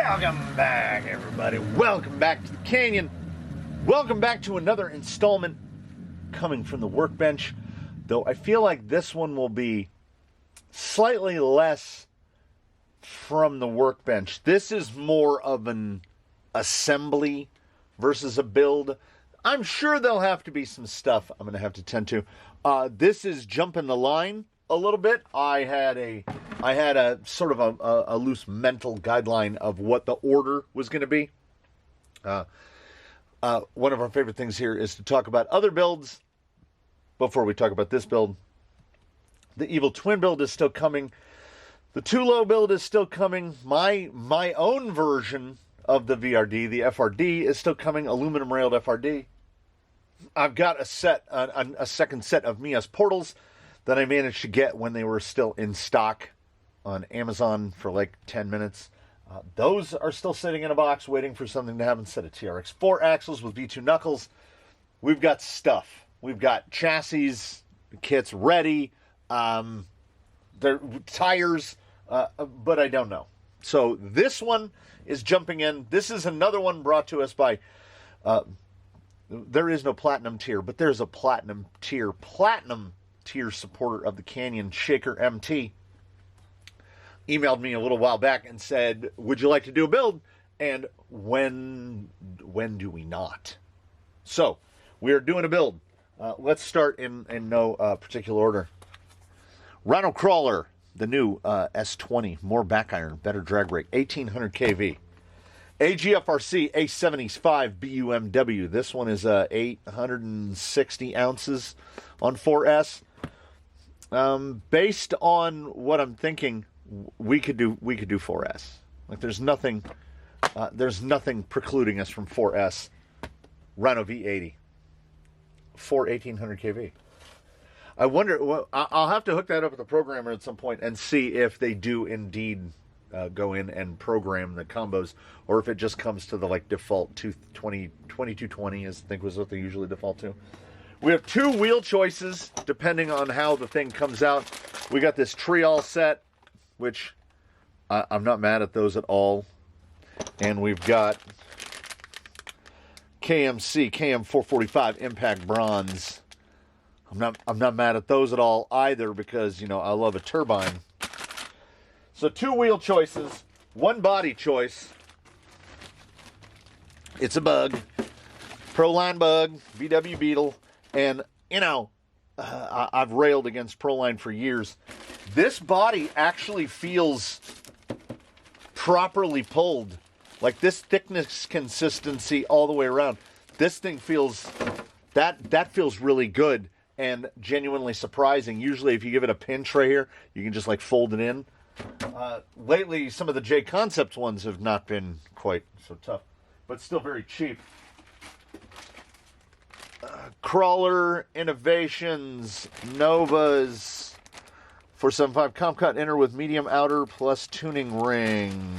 Welcome back, everybody. Welcome back to the Canyon. Welcome back to another installment coming from the workbench. Though I feel like this one will be slightly less from the workbench. This is more of an assembly versus a build. I'm sure there'll have to be some stuff I'm going to have to tend to. This is jumping the line a little bit. I had a sort of a loose mental guideline of what the order was going to be. One of our favorite things here is to talk about other builds before we talk about this build. The Evil Twin build is still coming. The Tulo build is still coming. My own version of the VRD, the FRD, is still coming. Aluminum railed FRD. I've got a second set of Mias portals that I managed to get when they were still in stock on Amazon for like 10 minutes. Those are still sitting in a box waiting for something to happen. Set of TRX 4 axles with V2 knuckles. We've got stuff. We've got chassis kits ready. They're tires, but I don't know. So this one is jumping in. This is another one brought to us by... there is no platinum tier, but there's a platinum tier supporter of the Canyon, ShakerMT. Emailed me a little while back and said, would you like to do a build? And when do we not? So, we are doing a build. Let's start in no particular order. Rhino Crawler, the new S20, more back iron, better drag rate, 1800 kV. AGFRC A75 BUMW. This one is 860 ounces on 4S. Based on what I'm thinking, we could do 4S. Like there's nothing precluding us from 4S. Rhino V80 for 1800 kV. I wonder. Well, I'll have to hook that up with the programmer at some point and see if they do indeed go in and program the combos, or if it just comes to the like default 2220, I think was what they usually default to. We have two wheel choices depending on how the thing comes out. We got this Trial set, which I'm not mad at those at all, and we've got KMC KM445 Impact Bronze. I'm not mad at those at all either, because you know I love a turbine. So two wheel choices, one body choice. It's a bug, Proline bug, VW Beetle, and you know I've railed against Proline for years. This body actually feels properly pulled, like this thickness consistency all the way around. This thing feels that feels really good and genuinely surprising. Usually, if you give it a pinch right here, you can just like fold it in. Lately, some of the J Concept ones have not been quite so tough, but still very cheap. Crawler Innovations Novas 475 comp cut inner with medium outer plus tuning ring.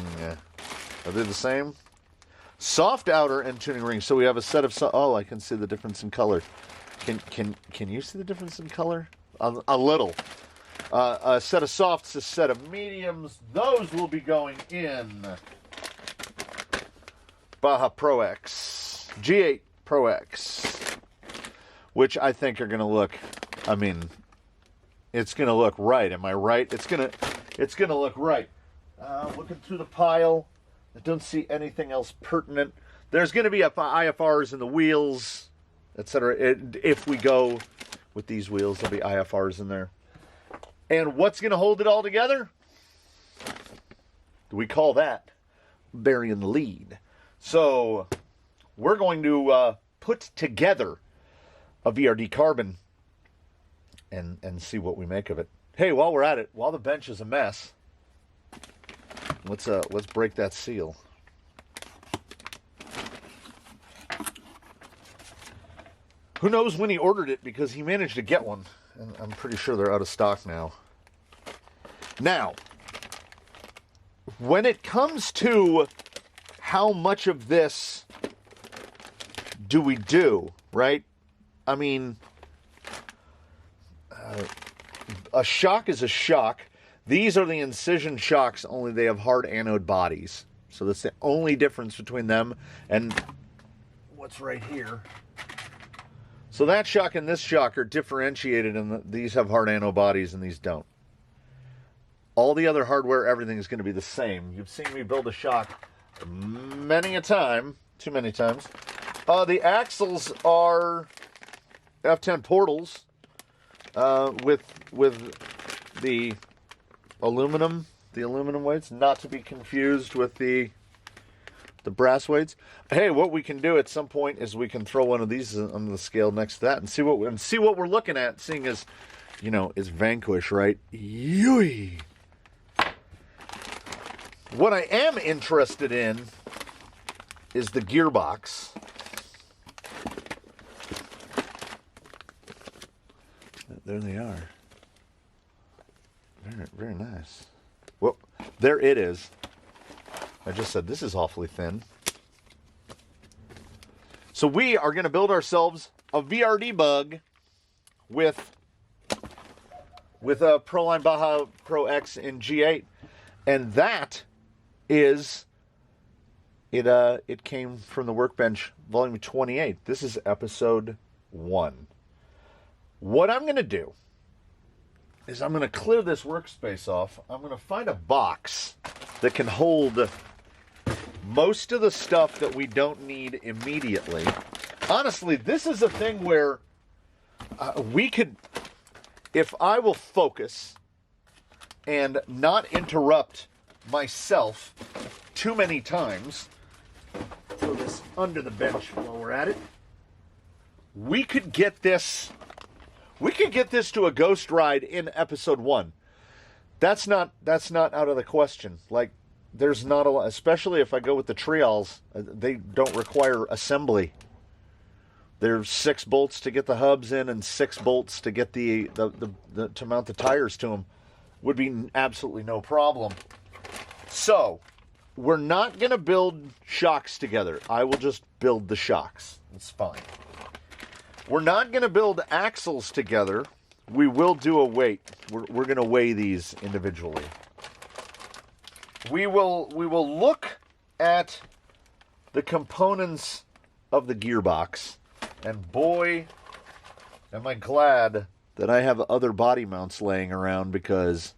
Are they the same? Soft outer and tuning ring. So we have a set of oh, I can see the difference in color. Can you see the difference in color? A little. A set of softs, a set of mediums. Those will be going in Baja Pro X, G8 Pro X, which I think are going to look, I mean, it's going to look right. Am I right? It's going to look right. Looking through the pile, I don't see anything else pertinent. There's going to be IFRs in the wheels, etc. If we go with these wheels, there'll be IFRs in there. And what's going to hold it all together? We call that burying the lead. So we're going to put together a VRD carbon and see what we make of it. Hey, while we're at it, while the bench is a mess, let's break that seal. Who knows when he ordered it, because he managed to get one. And I'm pretty sure they're out of stock now. Now, when it comes to how much of this do we do, right? I mean, a shock is a shock. These are the incision shocks, only they have hard anode bodies. So that's the only difference between them and what's right here. So that shock and this shock are differentiated, and these have hard anno bodies and these don't. All the other hardware, everything is going to be the same. You've seen me build a shock many a time, too many times. The axles are F10 portals with the aluminum weights, not to be confused with the brass weights. Hey, what we can do at some point is we can throw one of these on the scale next to that and see what we're looking at. Seeing as, is Vanquish, right? Yui. What I am interested in is the gearbox. There they are. Very, very nice. Well, there it is. I just said this is awfully thin. So we are going to build ourselves a VRD bug with a Proline Baja Pro X in G8, and that is it. It came from the Workbench Vol.28. This is Episode 1. What I'm going to do is I'm going to clear this workspace off. I'm going to find a box that can hold most of the stuff that we don't need immediately. Honestly, this is a thing where we could, if I will focus and not interrupt myself too many times, throw this under the bench while we're at it, we could get this to a ghost ride in Episode 1. That's not out of the question. Like, there's not a lot, especially if I go with the trials, they don't require assembly. There's 6 bolts to get the hubs in and 6 bolts to get the to mount the tires to them. Would be absolutely no problem. So, we're not going to build shocks together. I will just build the shocks. It's fine. We're not going to build axles together. We will do a weight. We're going to weigh these individually. We will look at the components of the gearbox. And boy, am I glad that I have other body mounts laying around, because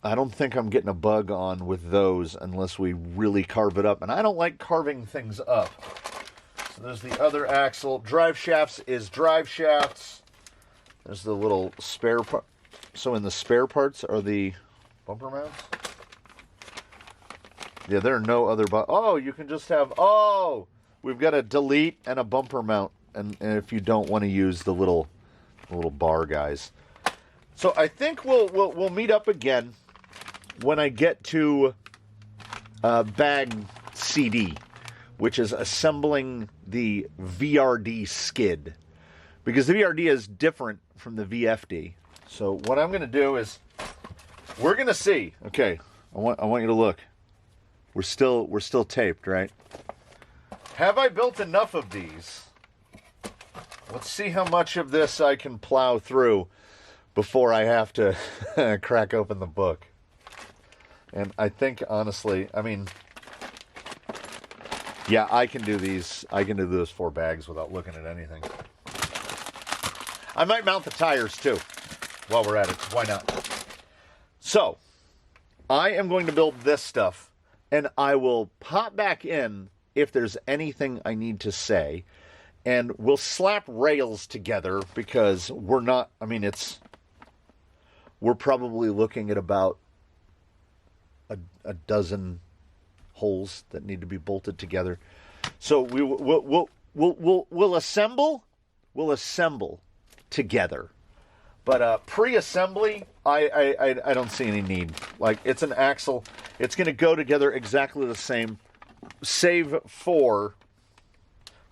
I don't think I'm getting a bug on with those unless we really carve it up. And I don't like carving things up. So there's the other axle. Drive shafts is drive shafts. There's the little spare part. So in the spare parts are the bumper mounts. Yeah, there are no other oh, you can just have, we've got a delete and a bumper mount. And if you don't want to use the little bar guys. So I think we'll meet up again when I get to bag CD, which is assembling the VRD skid, because the VRD is different from the VFD. So what I'm going to do is we're going to see. Okay, I want you to look. We're still taped, right? Have I built enough of these? Let's see how much of this I can plow through before I have to crack open the book. And I think, honestly, I mean, yeah, I can do these. I can do those 4 bags without looking at anything. I might mount the tires, too, while we're at it. Why not? So, I am going to build this stuff, and I will pop back in if there's anything I need to say. And we'll slap rails together, because we're not, I mean, we're probably looking at about a dozen holes that need to be bolted together. So we'll assemble together. But pre-assembly, I don't see any need. Like, it's an axle. It's going to go together exactly the same, save for,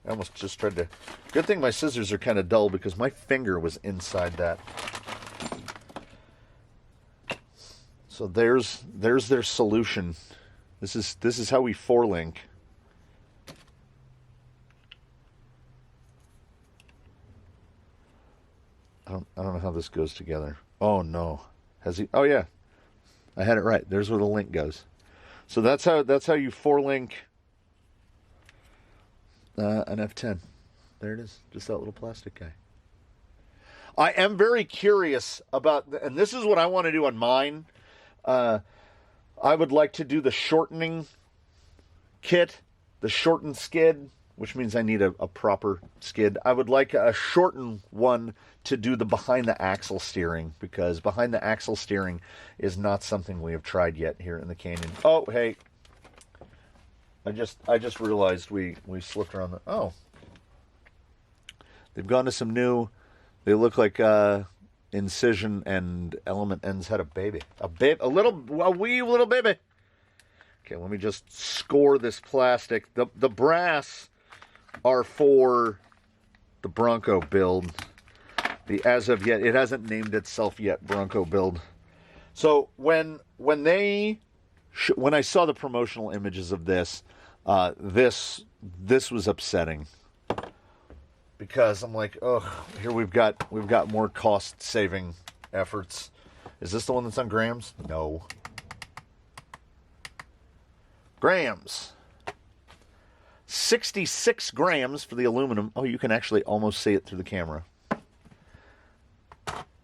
I almost just tried to, good thing my scissors are kind of dull, because my finger was inside that. So there's their solution. This is how we 4-link. I don't know how this goes together. Oh no. Has he? Oh yeah. I had it right. There's where the link goes. So that's how you 4-link an F10. There it is, just that little plastic guy. I am very curious about, and this is what I want to do on mine. I would like to do the shortening kit, the shortened skid, which means I need a proper skid. I would like a shortened one to do the behind the axle steering, because behind the axle steering is not something we have tried yet here in the Canyon. Oh, hey. I just realized we slipped around the, oh. They've gone to some new, they look like Incision and Element Ends had a baby. A wee little baby. Okay, let me just score this plastic. The brass are for the Bronco build. The as of yet, it hasn't named itself yet, Bronco build. So when I saw the promotional images of this, this was upsetting, because I'm like, oh, here we've got more cost saving efforts. Is this the one that's on grams? No. Grams. 66 grams for the aluminum. Oh, you can actually almost see it through the camera.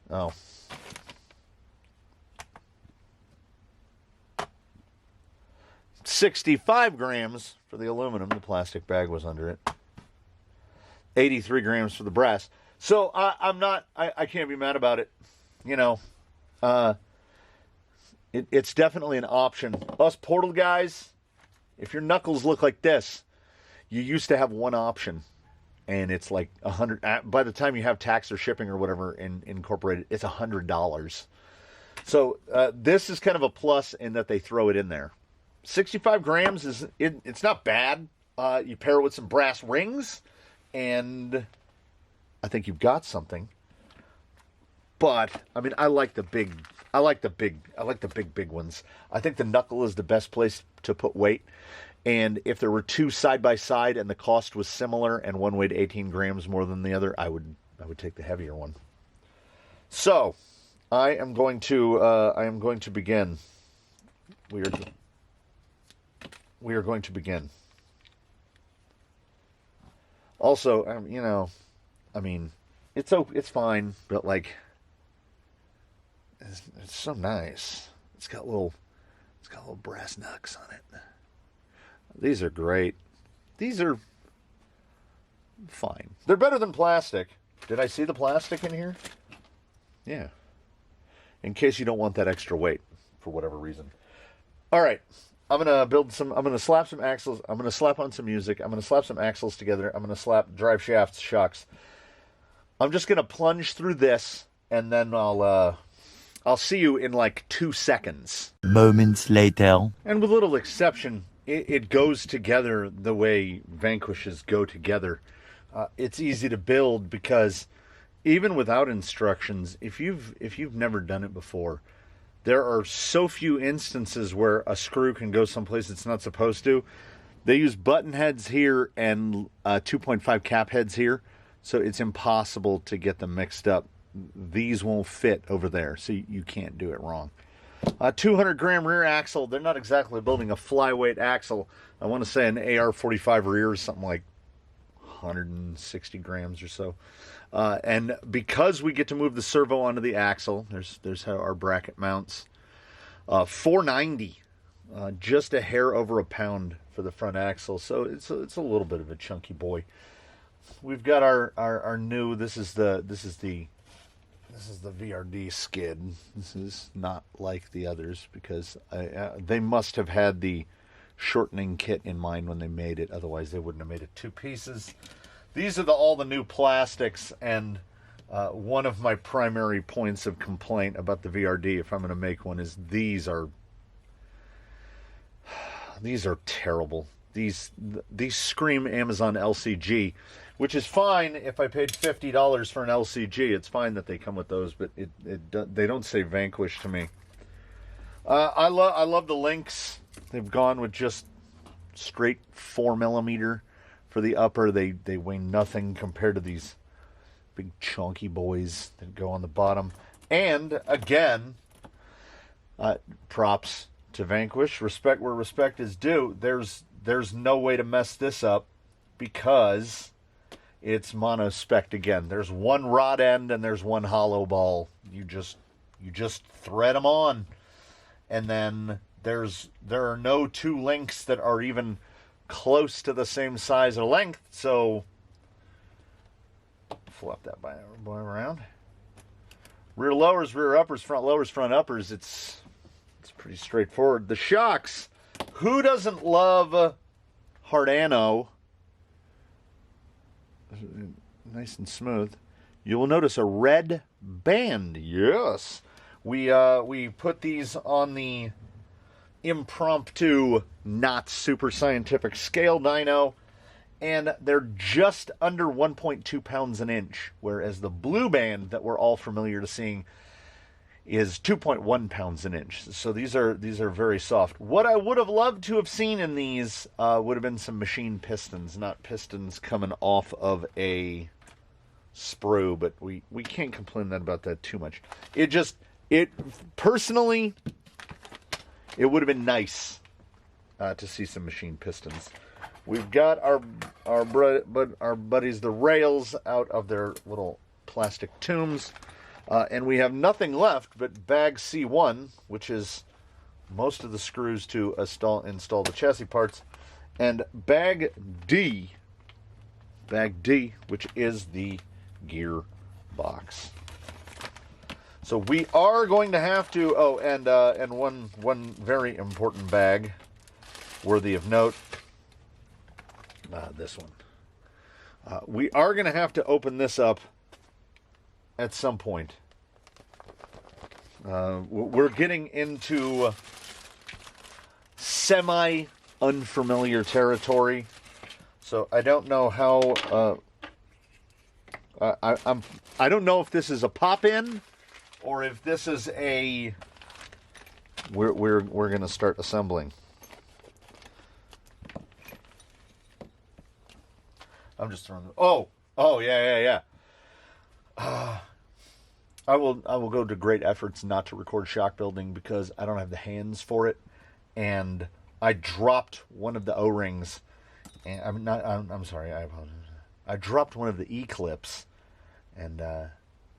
Oh. $65 grams for the aluminum. The plastic bag was under it. 83 grams for the brass. So I can't be mad about it. You know, it's definitely an option. Us Portal guys, if your knuckles look like this, you used to have one option, and it's like $100. By the time you have tax or shipping or whatever incorporated, it's $100. So this is kind of a plus in that they throw it in there. 65 grams it's not bad. You pair it with some brass rings, and I think you've got something. But I mean, I like the big ones. I think the knuckle is the best place to put weight. And if there were two side by side and the cost was similar and one weighed 18 grams more than the other, I would take the heavier one. So I am going to begin. We are going to begin. Also, you know, I mean, it's fine, but like, it's so nice. It's got little brass knucks on it. These are great. These are fine. They're better than plastic. Did I see the plastic in here? Yeah. In case you don't want that extra weight for whatever reason. All right. I'm going to slap some axles. I'm going to slap on some music. I'm going to slap some axles together. I'm going to slap drive shafts, shocks. I'm just going to plunge through this, and then I'll see you in like 2 seconds. Moments later. And with little exception, it goes together the way Vanquishes go together. It's easy to build because even without instructions, if you've never done it before, there are so few instances where a screw can go someplace it's not supposed to. They use button heads here and 2.5 cap heads here, so it's impossible to get them mixed up. These won't fit over there, so you can't do it wrong. 200 gram rear axle. They're not exactly building a flyweight axle. I want to say an AR-45 rear is something like 160 grams or so. And because we get to move the servo onto the axle, there's how our bracket mounts. 490, just a hair over a pound for the front axle. So it's a little bit of a chunky boy. We've got our new. This is the VRD skid. This is not like the others because they must have had the shortening kit in mind when they made it. Otherwise, they wouldn't have made it 2 pieces. These are all the new plastics, and one of my primary points of complaint about the VRD, if I'm going to make one, is these are terrible. These scream Amazon LCG, which is fine if I paid $50 for an LCG. It's fine that they come with those, but they don't say Vanquish to me. I love the links. They've gone with just straight 4mm for the upper. They weigh nothing compared to these big chunky boys that go on the bottom. And again, props to vanquish. Respect where respect is due. There's no way to mess this up because it's mono-spec'd again. There's one rod end and there's one hollow ball. You just thread them on, and then there are no two links that are even close to the same size or length. So flop that boy around. Rear lowers, rear uppers, front lowers, front uppers. It's pretty straightforward. The shocks. Who doesn't love hard ano? Nice and smooth. You will notice a red band. Yes. We put these on the impromptu, not super scientific scale dyno, and they're just under 1.2 pounds an inch, whereas the blue band that we're all familiar to seeing is 2.1 pounds an inch. So these are very soft. What I would have loved to have seen in these would have been some machine pistons, not pistons coming off of a sprue, but we can't complain about that too much. Personally, it would have been nice to see some machine pistons. We've got our buddies, the rails, out of their little plastic tombs. And we have nothing left but bag C1, which is most of the screws to install the chassis parts, and bag D, which is the gear box. So we are going to have to, and one very important bag, worthy of note, this one. We are going to have to open this up at some point. We're getting into semi-unfamiliar territory, so I don't know how. I don't know if this is a pop-in or if this is a. We're going to start assembling. I'm just throwing. Oh yeah. I will go to great efforts not to record shock building because I don't have the hands for it, and I dropped one of the O-rings, and I'm sorry, I apologize. I dropped one of the E-clips, and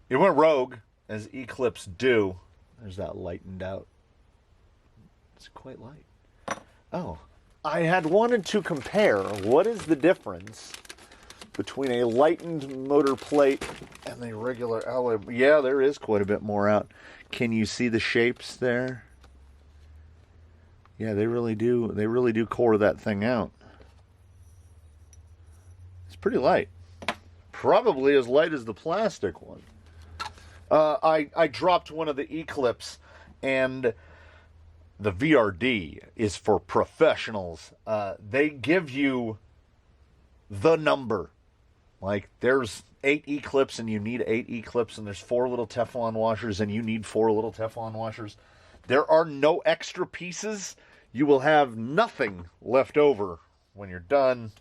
it went rogue, as E-clips do. There's that lightened out. It's quite light. Oh, I had wanted to compare what is the difference between a lightened motor plate and the regular alloy. Yeah, there is quite a bit more out. Can you see the shapes there? Yeah, they really do. They really do core that thing out. It's pretty light. Probably as light as the plastic one. I dropped one of the E-clips, and the VRD is for professionals. They give you the number. Like, there's 8 E-clips and you need 8 E-clips, and there's 4 little Teflon washers and you need 4 little Teflon washers. There are no extra pieces. You will have nothing left over when you're done.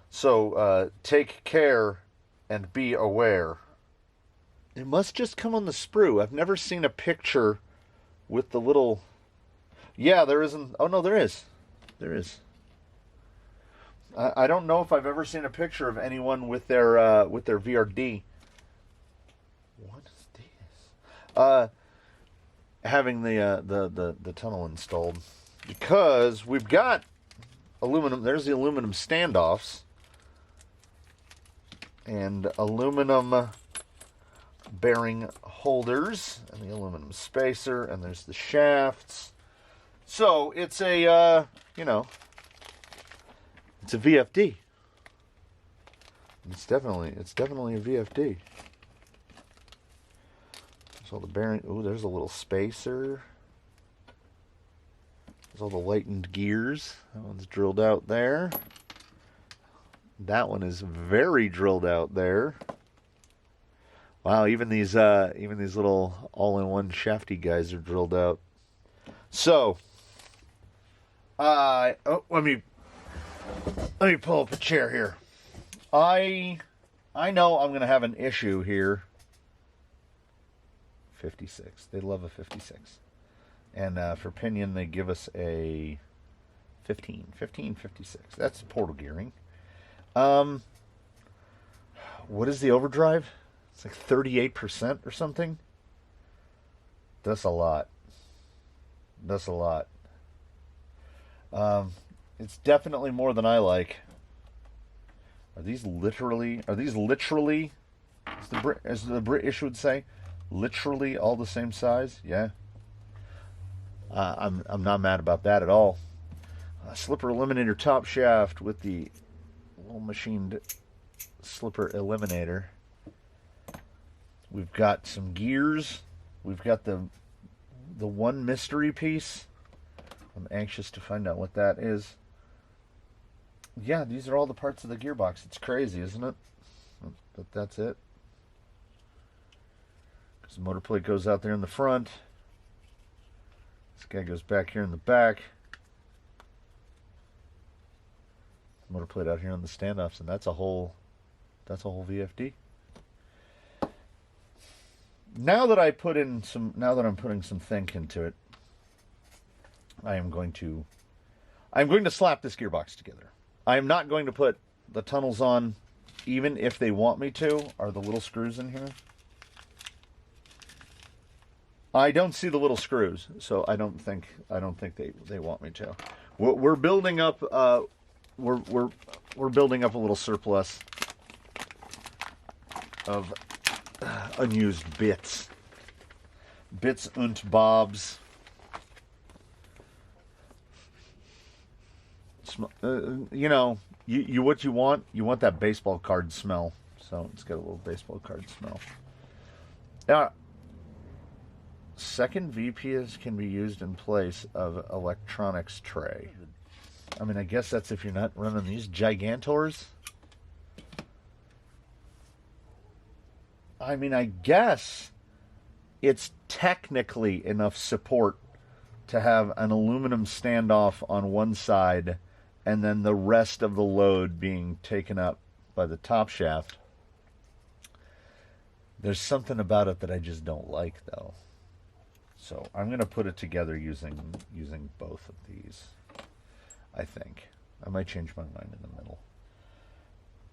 So, take care and be aware. It must just come on the sprue. I've never seen a picture with the little... Yeah, there isn't... Oh, no, there is. There is. I don't know if I've ever seen a picture of anyone with their VRD. What is this? Having the tunnel installed, because we've got aluminum. There's the aluminum standoffs and aluminum bearing holders and the aluminum spacer, and there's the shafts. So it's a it's a VFD. It's definitely a VFD. There's all the bearing. Ooh, there's a little spacer. There's all the lightened gears. That one's drilled out there. That one is very drilled out there. Wow, even these little all-in-one shafty guys are drilled out. So, let me pull up a chair here. I know I'm going to have an issue here. 56. They love a 56. And for pinion, they give us a 1556. That's portal gearing. What is the overdrive? It's like 38% or something. That's a lot. That's a lot. It's definitely more than I like. Are these literally, as the British would say, literally all the same size? Yeah. I'm not mad about that at all. Slipper eliminator top shaft with the little machined slipper eliminator. We've got some gears. We've got the one mystery piece. I'm anxious to find out what that is. Yeah, these are all the parts of the gearbox. It's crazy, isn't it? But that's it. Because the motor plate goes out there in the front. This guy goes back here in the back. Motor plate out here on the standoffs, and that's a whole VFD. Now that I'm putting some think into it, I'm going to slap this gearbox together. I am not going to put the tunnels on, even if they want me to. Are the little screws in here? I don't see the little screws, so I don't think they want me to. We're building up we're building up a little surplus of unused bits and bobs. You know, what you want that baseball card smell. So it's got a little baseball card smell. Second VPS can be used in place of electronics tray. I mean, I guess that's if you're not running these Gigantors. I mean, I guess it's technically enough support to have an aluminum standoff on one side and then the rest of the load being taken up by the top shaft. There's something about it that I just don't like, though. So I'm going to put it together using both of these, I think. I might change my mind in the middle.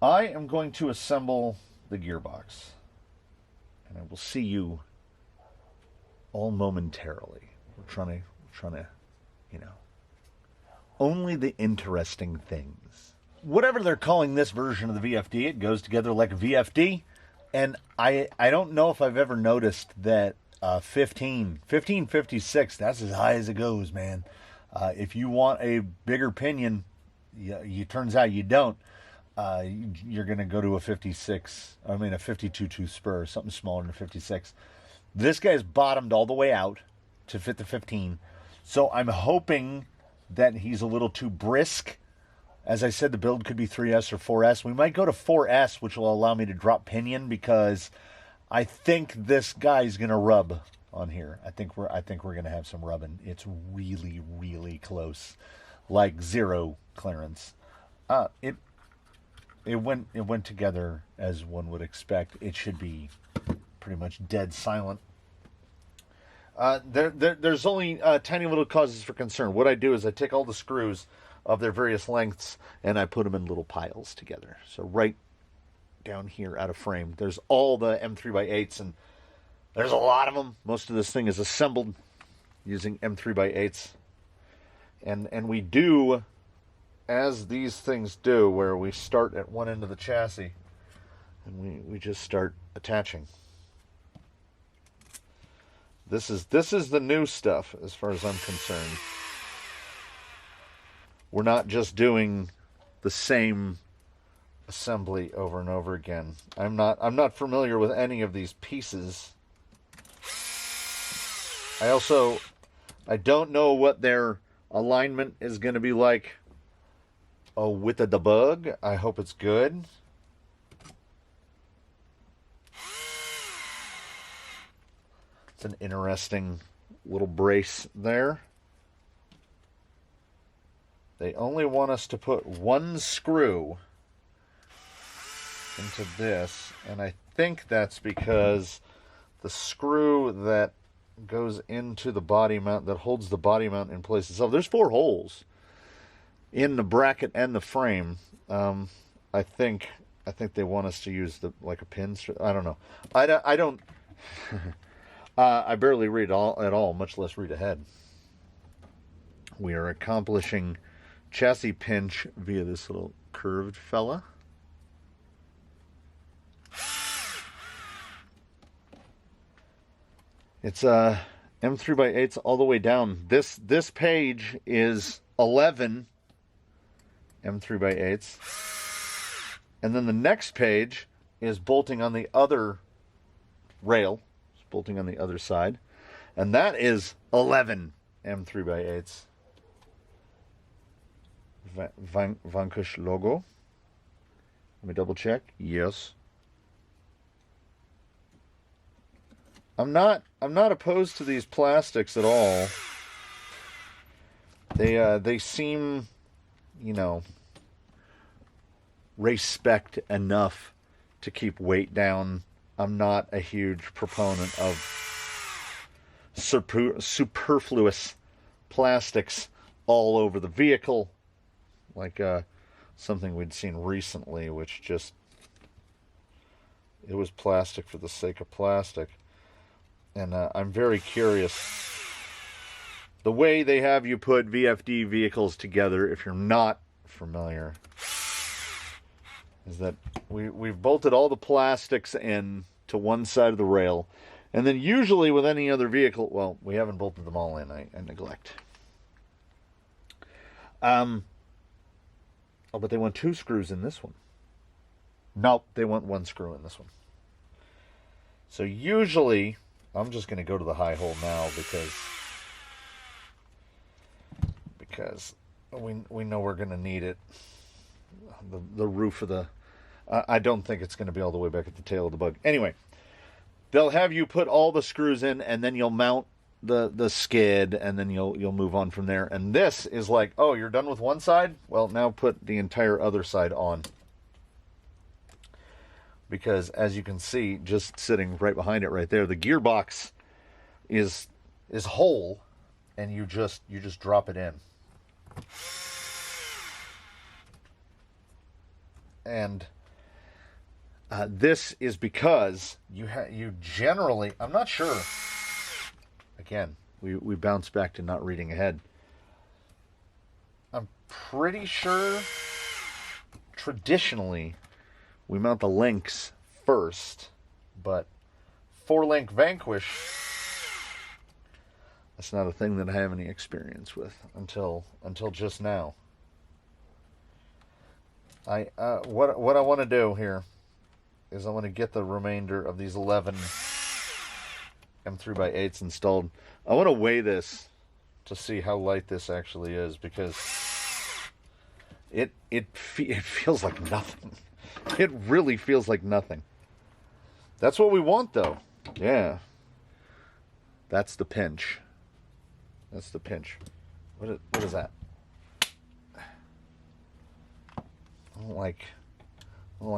I am going to assemble the gearbox. And I will see you all momentarily. We're trying to, only the interesting things. Whatever they're calling this version of the VFD, it goes together like a VFD. And I don't know if I've ever noticed that 1556, that's as high as it goes, man. If you want a bigger pinion, turns out you don't. You're going to go to a 52-2 spur, something smaller than a 56. This guy's bottomed all the way out to fit the 15. So I'm hoping that he's a little too brisk. As I said, the build could be 3S or 4S. We might go to 4S, which will allow me to drop pinion, because I think this guy's going to rub on here. I think we're going to have some rubbing. It's really, really close. Like zero clearance. It went together as one would expect. It should be pretty much dead silent. There's only tiny little causes for concern. What I do is I take all the screws of their various lengths and I put them in little piles together. So right down here out of frame, there's all the M3x8s, and there's a lot of them. Most of this thing is assembled using M3x8s. And we do, as these things do, where we start at one end of the chassis and we just start attaching. This is the new stuff as far as I'm concerned. We're not just doing the same assembly over and over again. I'm not familiar with any of these pieces. I don't know what their alignment is going to be like with the debug. I hope it's good. It's an interesting little brace there. They only want us to put one screw into this, and I think that's because the screw that goes into the body mount, that holds the body mount in place itself. There's 4 holes in the bracket and the frame. I think they want us to use a pin. I don't know. I don't. I barely read at all, much less read ahead. We are accomplishing chassis pinch via this little curved fella. It's M3x8s all the way down. This page is 11 M3x8s. And then the next page is bolting on the other rail. It's bolting on the other side. And that is 11 M3x8s. Vanquish logo. Let me double check. Yes. I'm not opposed to these plastics at all. They seem, respect enough to keep weight down. I'm not a huge proponent of superfluous plastics all over the vehicle, like something we'd seen recently, which just, it was plastic for the sake of plastic. And I'm very curious. The way they have you put VFD vehicles together, if you're not familiar, is that we've bolted all the plastics in to one side of the rail. And then usually with any other vehicle, well, we haven't bolted them all in, I neglect. Oh, but they want 2 screws in this one. Nope, they want 1 screw in this one. So usually, I'm just going to go to the high hole now because we know we're going to need it. The roof of the... I don't think it's going to be all the way back at the tail of the bug. Anyway, they'll have you put all the screws in, and then you'll mount the skid, and then you'll move on from there. And this is like, oh, you're done with one side? Well, now put the entire other side on. Because as you can see, just sitting right behind it right there, the gearbox is whole, and you just drop it in. And this is because you generally, I'm not sure. Again, we bounce back to not reading ahead. I'm pretty sure traditionally we mount the links first, but 4-link Vanquish, that's not a thing that I have any experience with until just now. What I want to do here is I want to get the remainder of these 11 M3x8s installed. I want to weigh this to see how light this actually is, because it feels like nothing. It really feels like nothing. That's what we want, though. Yeah. That's the pinch. That's the pinch. What is that? I don't like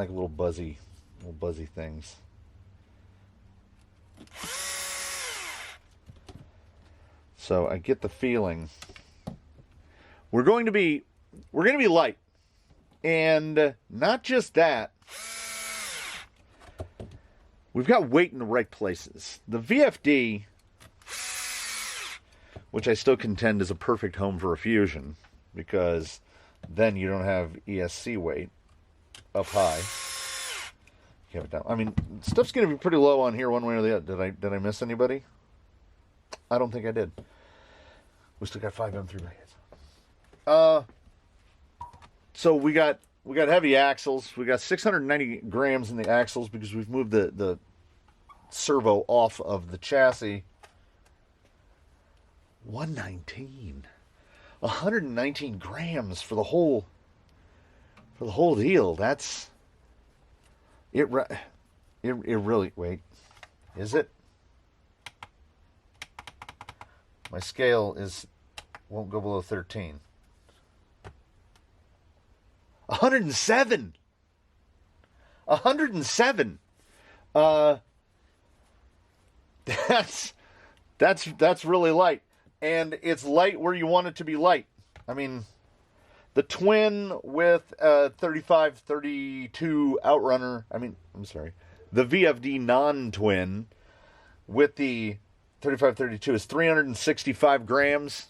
little buzzy things. So I get the feeling we're going to be light. And not just that, we've got weight in the right places. The VFD, which I still contend is a perfect home for a Fusion, because then you don't have ESC weight up high. You have it down. I mean, stuff's going to be pretty low on here one way or the other. Did I miss anybody? I don't think I did. We still got 5 M3x8s. So we got heavy axles. We got 690 grams in the axles because we've moved the servo off of the chassis. 119 grams for the whole deal. That's it. It really, wait, is it? My scale won't go below 13. 107. 107. That's That's really light. And it's light where you want it to be light. I mean, the twin with a 35-32 Outrunner, the VFD non-twin with the 35-32 is 365 grams.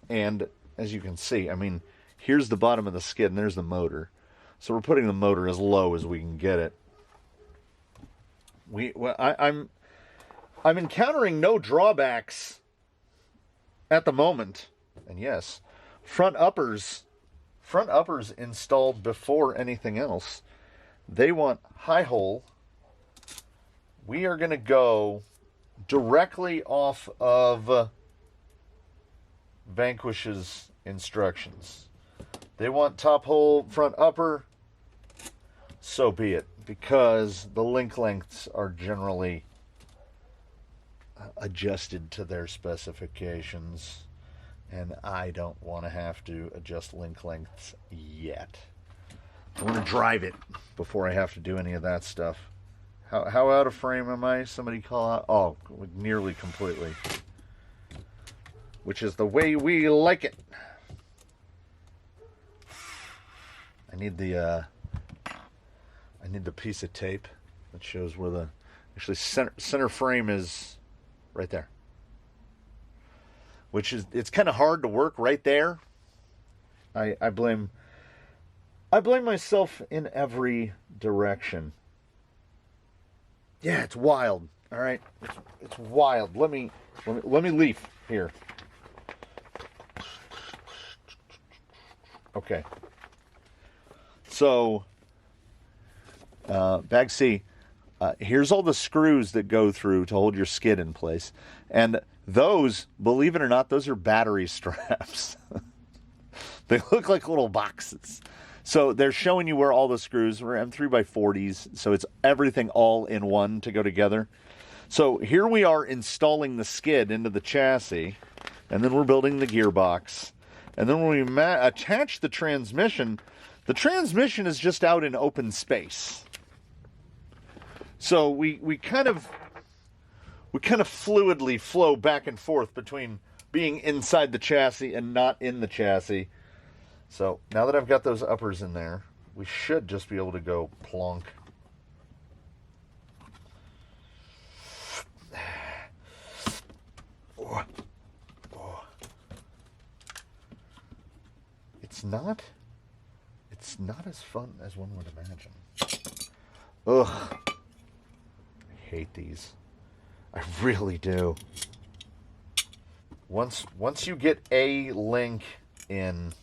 And as you can see, I mean, here's the bottom of the skid and there's the motor. So we're putting the motor as low as we can get it. I'm encountering no drawbacks at the moment. And yes, front uppers installed before anything else. They want high hole. We are going to go directly off of Vanquish's instructions. They want top hole, front upper. So be it, because the link lengths are generally adjusted to their specifications, and I don't want to have to adjust link lengths yet. I want to drive it before I have to do any of that stuff. How out of frame am I? Somebody call out? Oh, nearly completely. Which is the way we like it. I need the piece of tape that shows where the actually center frame is right there. Which is, it's kind of hard to work right there. I blame myself in every direction. Yeah, it's wild. All right, it's wild. Let me leaf here. Okay. So, bag C. Here's all the screws that go through to hold your skid in place, and those, believe it or not, those are battery straps. They look like little boxes. So they're showing you where all the screws are. M3x40s, so it's everything all in one to go together. So here we are installing the skid into the chassis, and then we're building the gearbox. And then when we attach the transmission is just out in open space. So we kind of fluidly flow back and forth between being inside the chassis and not in the chassis. So now that I've got those uppers in there, we should just be able to go plonk. Oh. Oh. It's not as fun as one would imagine. Ugh. I hate these. I really do. Once you get a link in,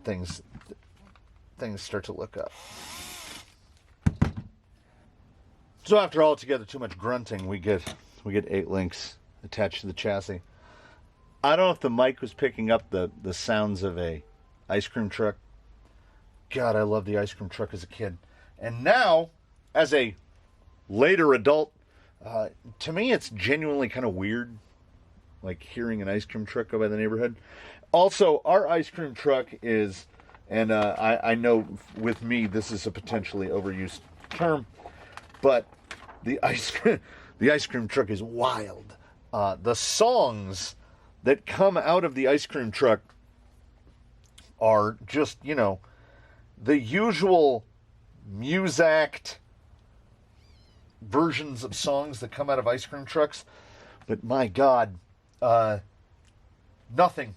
things start to look up. So after altogether too much grunting, we get 8 links attached to the chassis. I don't know if the mic was picking up the sounds of a ice cream truck. God, I loved the ice cream truck as a kid. And now, as a later adult, to me it's genuinely kind of weird, like hearing an ice cream truck go by the neighborhood. Also, our ice cream truck is, and I know with me this is a potentially overused term, but the ice cream truck is wild. The songs that come out of the ice cream truck are just, the usual Muzak versions of songs that come out of ice cream trucks. But my God, nothing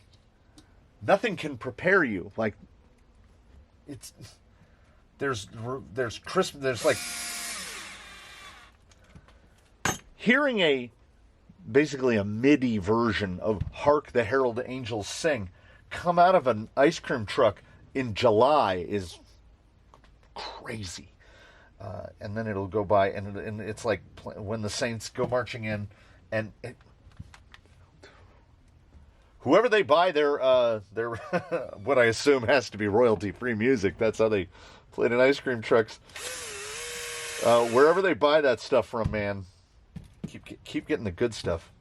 can prepare you. Like, there's crisp, there's like hearing basically a MIDI version of Hark the Herald Angels Sing come out of an ice cream truck in July is crazy. And then it'll go by, and it's like when the Saints go marching in, and whoever they buy their what I assume has to be royalty-free music. That's how they played in ice cream trucks. Wherever they buy that stuff from, man, keep getting the good stuff.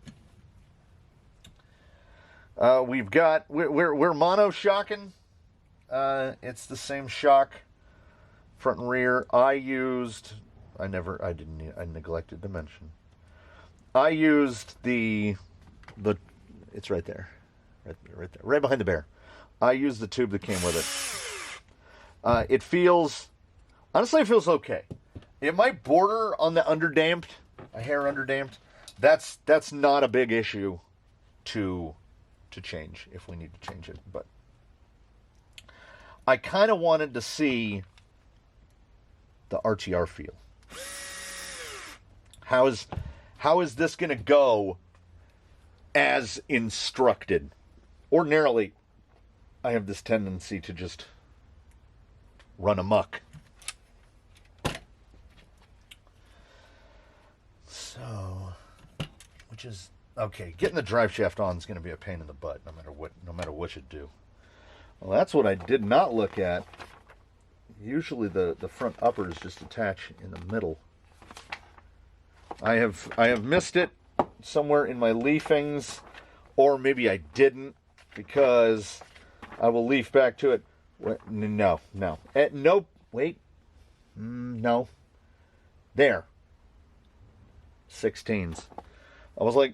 We're mono shocking. It's the same shock, front and rear. I neglected to mention, I used the it's right there. Right there. Right behind the bear. I used the tube that came with it. It feels okay. It might border on the underdamped, a hair underdamped. That's not a big issue to change if we need to change it. But I kind of wanted to see the RTR feel. How is this going to go as instructed? Ordinarily, I have this tendency to just run amok. So, which is okay. Getting the drive shaft on is going to be a pain in the butt, no matter what you do. Well, that's what I did not look at. Usually, the front uppers just attach in the middle. I have missed it somewhere in my leafings, or maybe I didn't, because I will leaf back to it. No. Nope. Wait. No. There. 16s. I was like,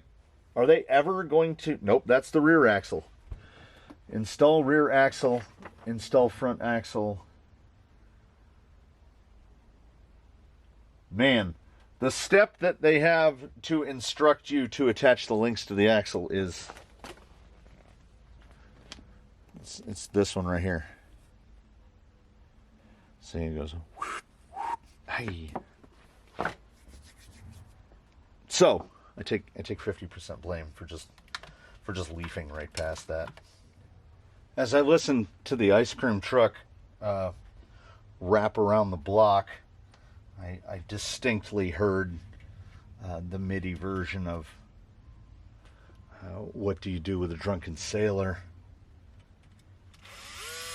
are they ever going to... Nope, that's the rear axle. Install rear axle. Install front axle. Man, the step that they have to instruct you to attach the links to the axle is... It's this one right here. See, it goes... Hey. So, I take 50% blame for just leafing right past that. As I listened to the ice cream truck wrap around the block, I distinctly heard the MIDI version of What Do You Do with a Drunken Sailor?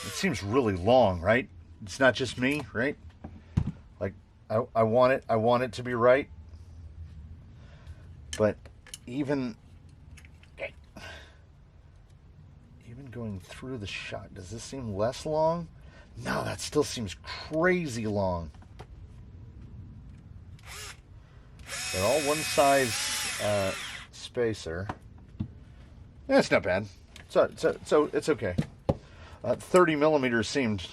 It seems really long, right? It's not just me, right? Like, I want it to be right. But even going through the shot, does this seem less long? No, that still seems crazy long. They're all one size spacer. That's not bad. So it's okay. 30 millimeters seemed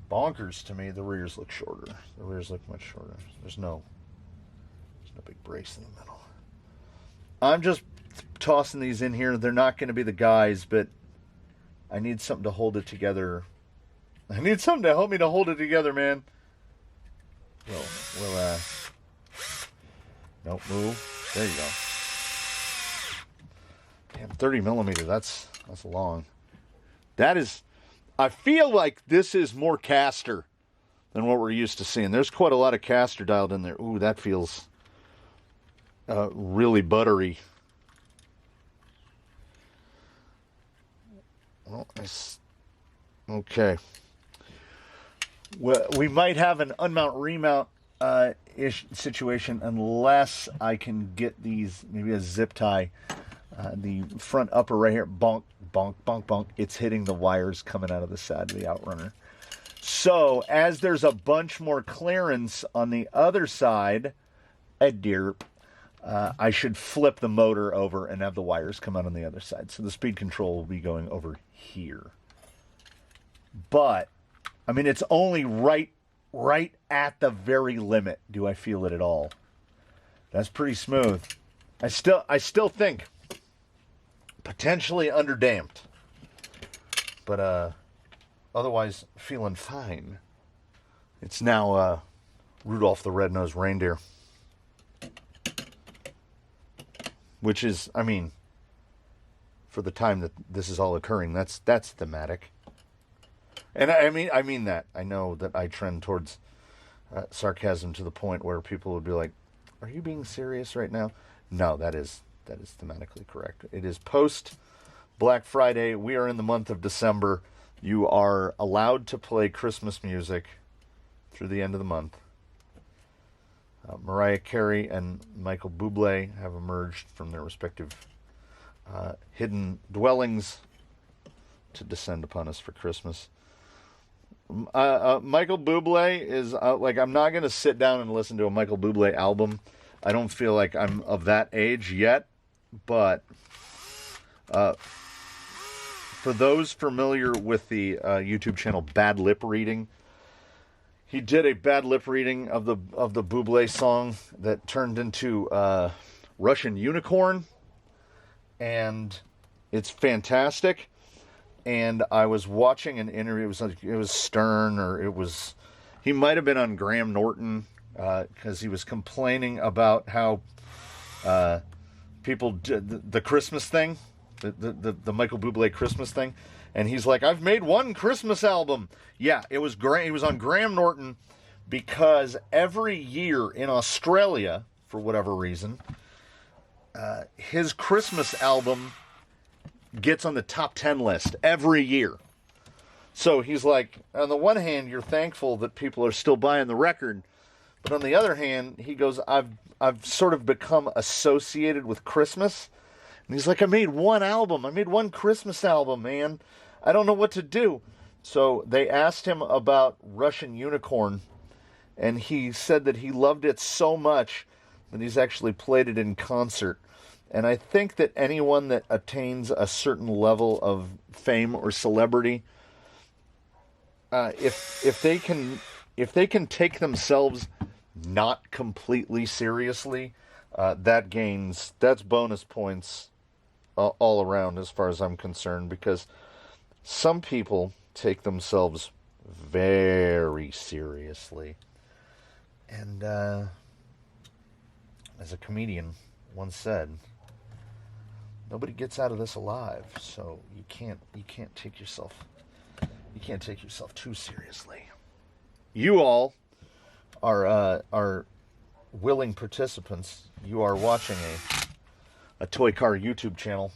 bonkers to me. The rears look shorter. The rears look much shorter. There's no big brace in the middle. I'm just tossing these in here. They're not going to be the guys, but I need something to hold it together. I need something to help me to hold it together, man. We'll nope, move. There you go. Damn, 30 millimeter. That's long. That is, I feel like this is more caster than what we're used to seeing. There's quite a lot of caster dialed in there. Ooh, that feels really buttery. Well, okay. Well, we might have an unmount remount situation unless I can get these, maybe a zip tie. The front upper right here, bonk, bonk, bonk, bonk. It's hitting the wires coming out of the side of the Outrunner. So as there's a bunch more clearance on the other side, I should flip the motor over and have the wires come out on the other side. So the speed control will be going over here. But, I mean, it's only right at the very limit. Do I feel it at all? That's pretty smooth. I still think potentially underdamped. But, otherwise feeling fine. It's now, Rudolph the Red-Nosed Reindeer. Which is, I mean, for the time that this is all occurring, that's thematic. And I mean that. I know that I trend towards sarcasm to the point where people would be like, "Are you being serious right now?" No, that is thematically correct. It is post Black Friday. We are in the month of December. You are allowed to play Christmas music through the end of the month. Mariah Carey and Michael Bublé have emerged from their respective hidden dwellings to descend upon us for Christmas. Michael Bublé is like, I'm not going to sit down and listen to a Michael Bublé album I don't feel like I'm of that age yet, but for those familiar with the YouTube channel Bad Lip Reading, he did a bad lip reading of the Bublé song that turned into Russian Unicorn, and it's fantastic. And I was watching an interview. It was Stern, or he might have been on Graham Norton, because he was complaining about how people did the Christmas thing, the Michael Bublé Christmas thing, and he's like, I've made one Christmas album. Yeah, it was on Graham Norton, because every year in Australia, for whatever reason, his Christmas album gets on the top 10 list every year. So he's like, on the one hand, you're thankful that people are still buying the record, but on the other hand, he goes, I've sort of become associated with Christmas. And he's like, I made one Christmas album, man. I don't know what to do. So they asked him about Russian Unicorn, and he said that he loved it so much that he's actually played it in concert. And I think that anyone that attains a certain level of fame or celebrity, if they can take themselves not completely seriously, that's bonus points all around, as far as I'm concerned, because some people take themselves very seriously. And as a comedian once said, nobody gets out of this alive, so you can't take yourself too seriously. You all are willing participants. You are watching a toy car YouTube channel.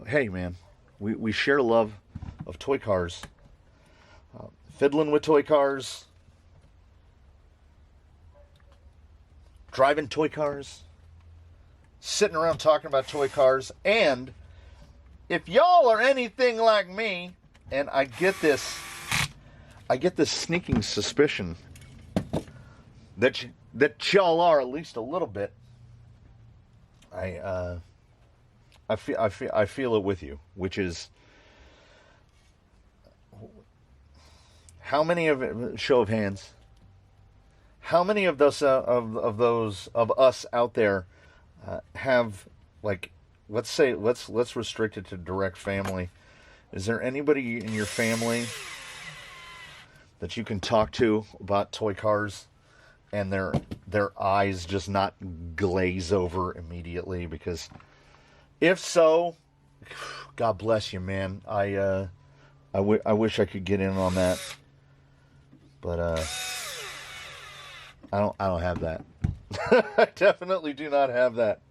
Hey man, we share love of toy cars, fiddling with toy cars, driving toy cars, sitting around talking about toy cars. And if y'all are anything like me, and I get this sneaking suspicion that y'all are at least a little bit, I feel it with you, which is, how many show of hands, how many of those of us out there have, like, let's restrict it to direct family. Is there anybody in your family that you can talk to about toy cars and their eyes just not glaze over immediately? Because if so, God bless you, man. I wish I could get in on that, but I don't have that. I definitely do not have that.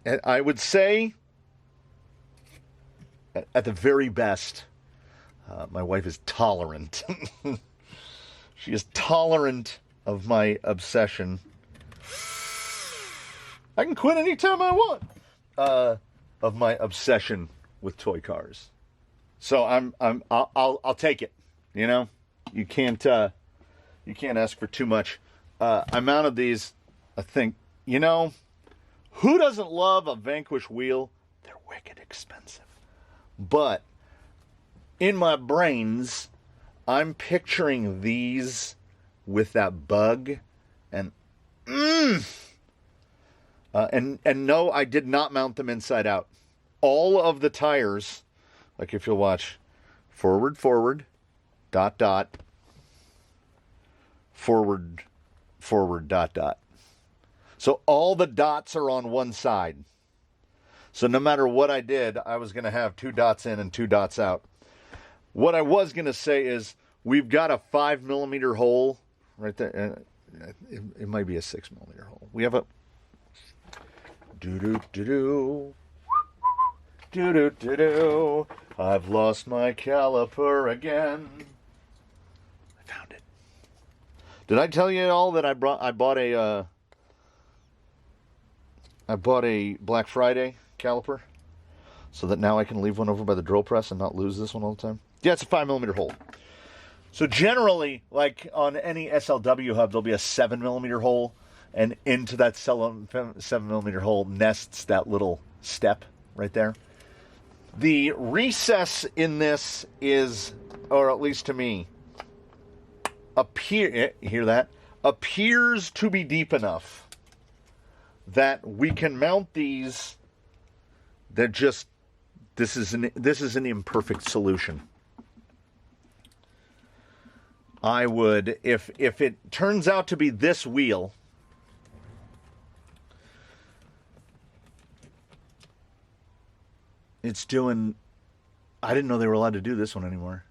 And I would say, at the very best, my wife is tolerant. She is tolerant of my obsession. I can quit anytime I want. Of my obsession with toy cars. So I'll take it. You know, you can't ask for too much. I mounted these. I think, who doesn't love a Vanquish wheel? They're wicked expensive. But in my brains, I'm picturing these with that bug, and no, I did not mount them inside out. All of the tires, like if you'll watch, forward, dot, forward, dot. So all the dots are on one side. So no matter what I did, I was going to have 2 dots in and 2 dots out. What I was going to say is, we've got a 5mm hole right there. It might be a 6mm hole. We have a do-do-do-do. Do-do-do-do. I've lost my caliper again. I found it. Did I tell you all that I bought a Black Friday caliper, so that now I can leave one over by the drill press and not lose this one all the time? Yeah, it's a 5mm hole. So generally, like on any SLW hub, there'll be a 7mm hole, and into that 7mm hole nests that little step right there. The recess in this is, or at least to me, hear that? Appears to be deep enough that we can mount these. They're just, this is an imperfect solution. I would, if it turns out to be this wheel, it's doing, I didn't know they were allowed to do this one anymore.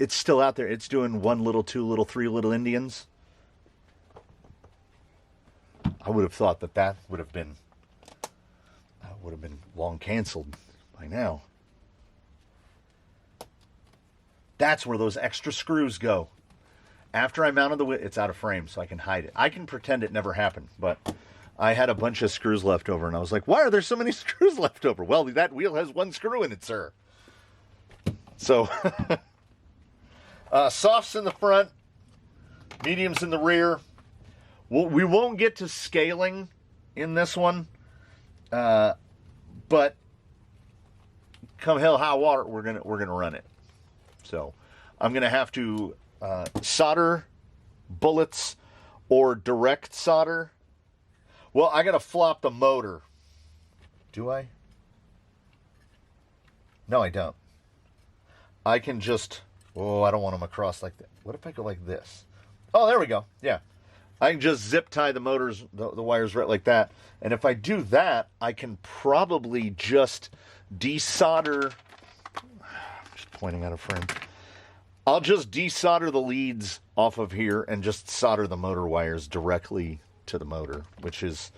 It's still out there. It's doing 1 little, 2 little, 3 little Indians. I would have thought that would have been long canceled by now. That's where those extra screws go. After I mounted the wheel, it's out of frame, so I can hide it. I can pretend it never happened, but I had a bunch of screws left over, and I was like, why are there so many screws left over? Well, that wheel has 1 screw in it, sir. So, softs in the front, mediums in the rear. We won't get to scaling in this one, but come hell high water, we're gonna run it. So, I'm gonna have to solder bullets or direct solder. Well, I gotta flop the motor. Do I? No, I don't. I can just, I don't want them across like that. What if I go like this? Oh, there we go. Yeah. I can just zip tie the motors, the wires right like that. And if I do that, I can probably just desolder. I'm just pointing out a frame. I'll just desolder the leads off of here and just solder the motor wires directly to the motor, which is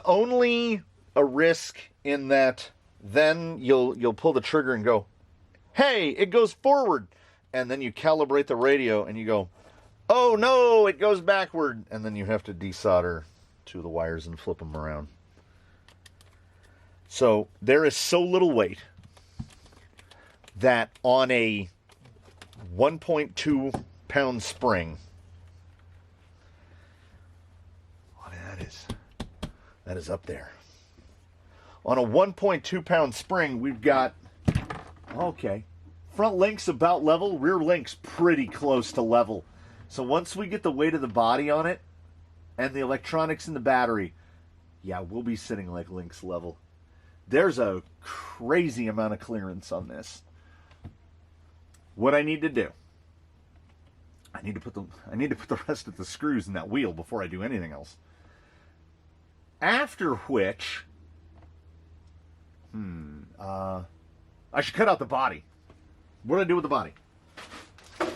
only a risk in that then you'll pull the trigger and go, hey, it goes forward, and then you calibrate the radio and you go, oh no, it goes backward, and then you have to desolder 2 of the wires and flip them around. So there is so little weight that on a 1.2 pound spring, that is up there. On a 1.2 pound spring, we've got, front link's about level, rear link's pretty close to level. So once we get the weight of the body on it and the electronics in the battery, yeah, we'll be sitting like link's level. There's a crazy amount of clearance on this. What I need to do, I need to put the rest of the screws in that wheel before I do anything else. After which, I should cut out the body. What do I do with the body? I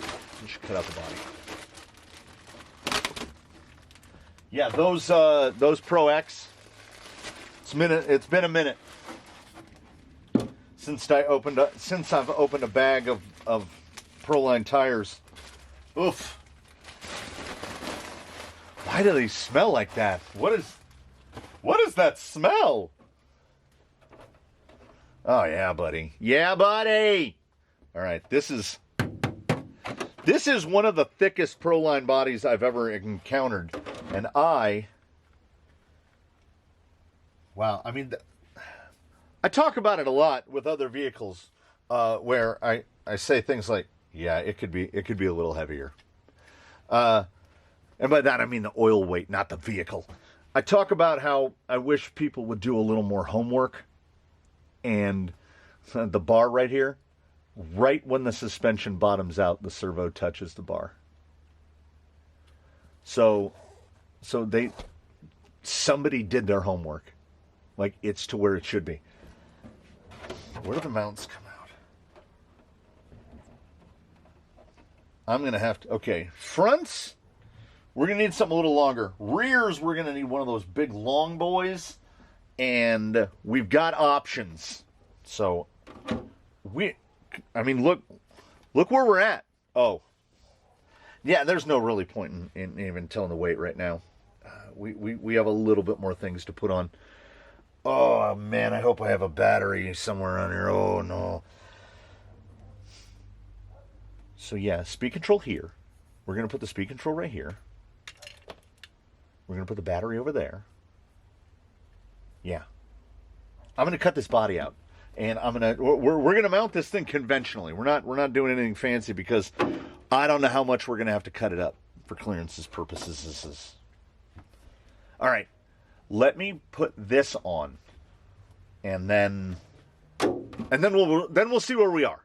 should cut out the body. Yeah, those Pro X. It's been a minute since I've opened a bag of Proline tires. Oof. Why do they smell like that? What is that smell? Oh yeah, buddy. Yeah, buddy. All right, this is one of the thickest Proline bodies I've ever encountered, and I talk about it a lot with other vehicles, where I say things like, yeah, it could be a little heavier. And by that I mean the oil weight, not the vehicle. I talk about how I wish people would do a little more homework, and the bar right here, right when the suspension bottoms out, the servo touches the bar. So somebody did their homework. Like, it's to where it should be. Where do the mounts come out? I'm going to have to... Okay, fronts, we're going to need something a little longer. Rears, we're going to need one of those big long boys. And we've got options. So, look where we're at. Oh. Yeah, there's no really point in even telling the weight right now. We have a little bit more things to put on. Oh, man, I hope I have a battery somewhere on here. Oh, no. So yeah, speed control here. We're going to put the speed control right here. We're going to put the battery over there. Yeah. I'm going to cut this body out. And we're going to mount this thing conventionally. We're not doing anything fancy because I don't know how much we're going to have to cut it up for clearances purposes. All right. Let me put this on. And then we'll see where we are.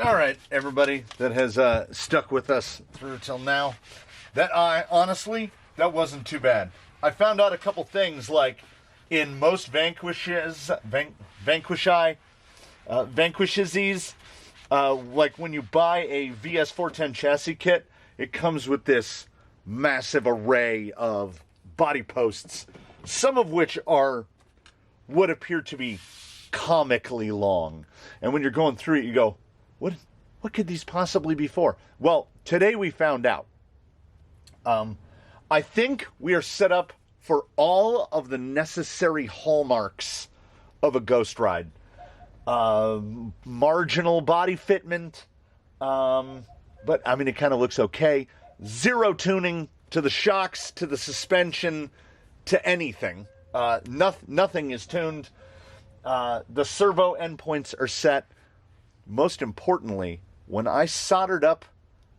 All right, everybody that has stuck with us through till now. Honestly, that wasn't too bad. I found out a couple things, like in most vanquishes, like when you buy a VS410 chassis kit, it comes with this massive array of body posts, some of which are what appear to be comically long. And when you're going through it, you go, what could these possibly be for? Well, today we found out. I think we are set up for all of the necessary hallmarks of a Ghost Ride. Marginal body fitment, but I mean, it kind of looks okay. Zero tuning to the shocks, to the suspension, to anything. Nothing is tuned. The servo endpoints are set. Most importantly, when I soldered up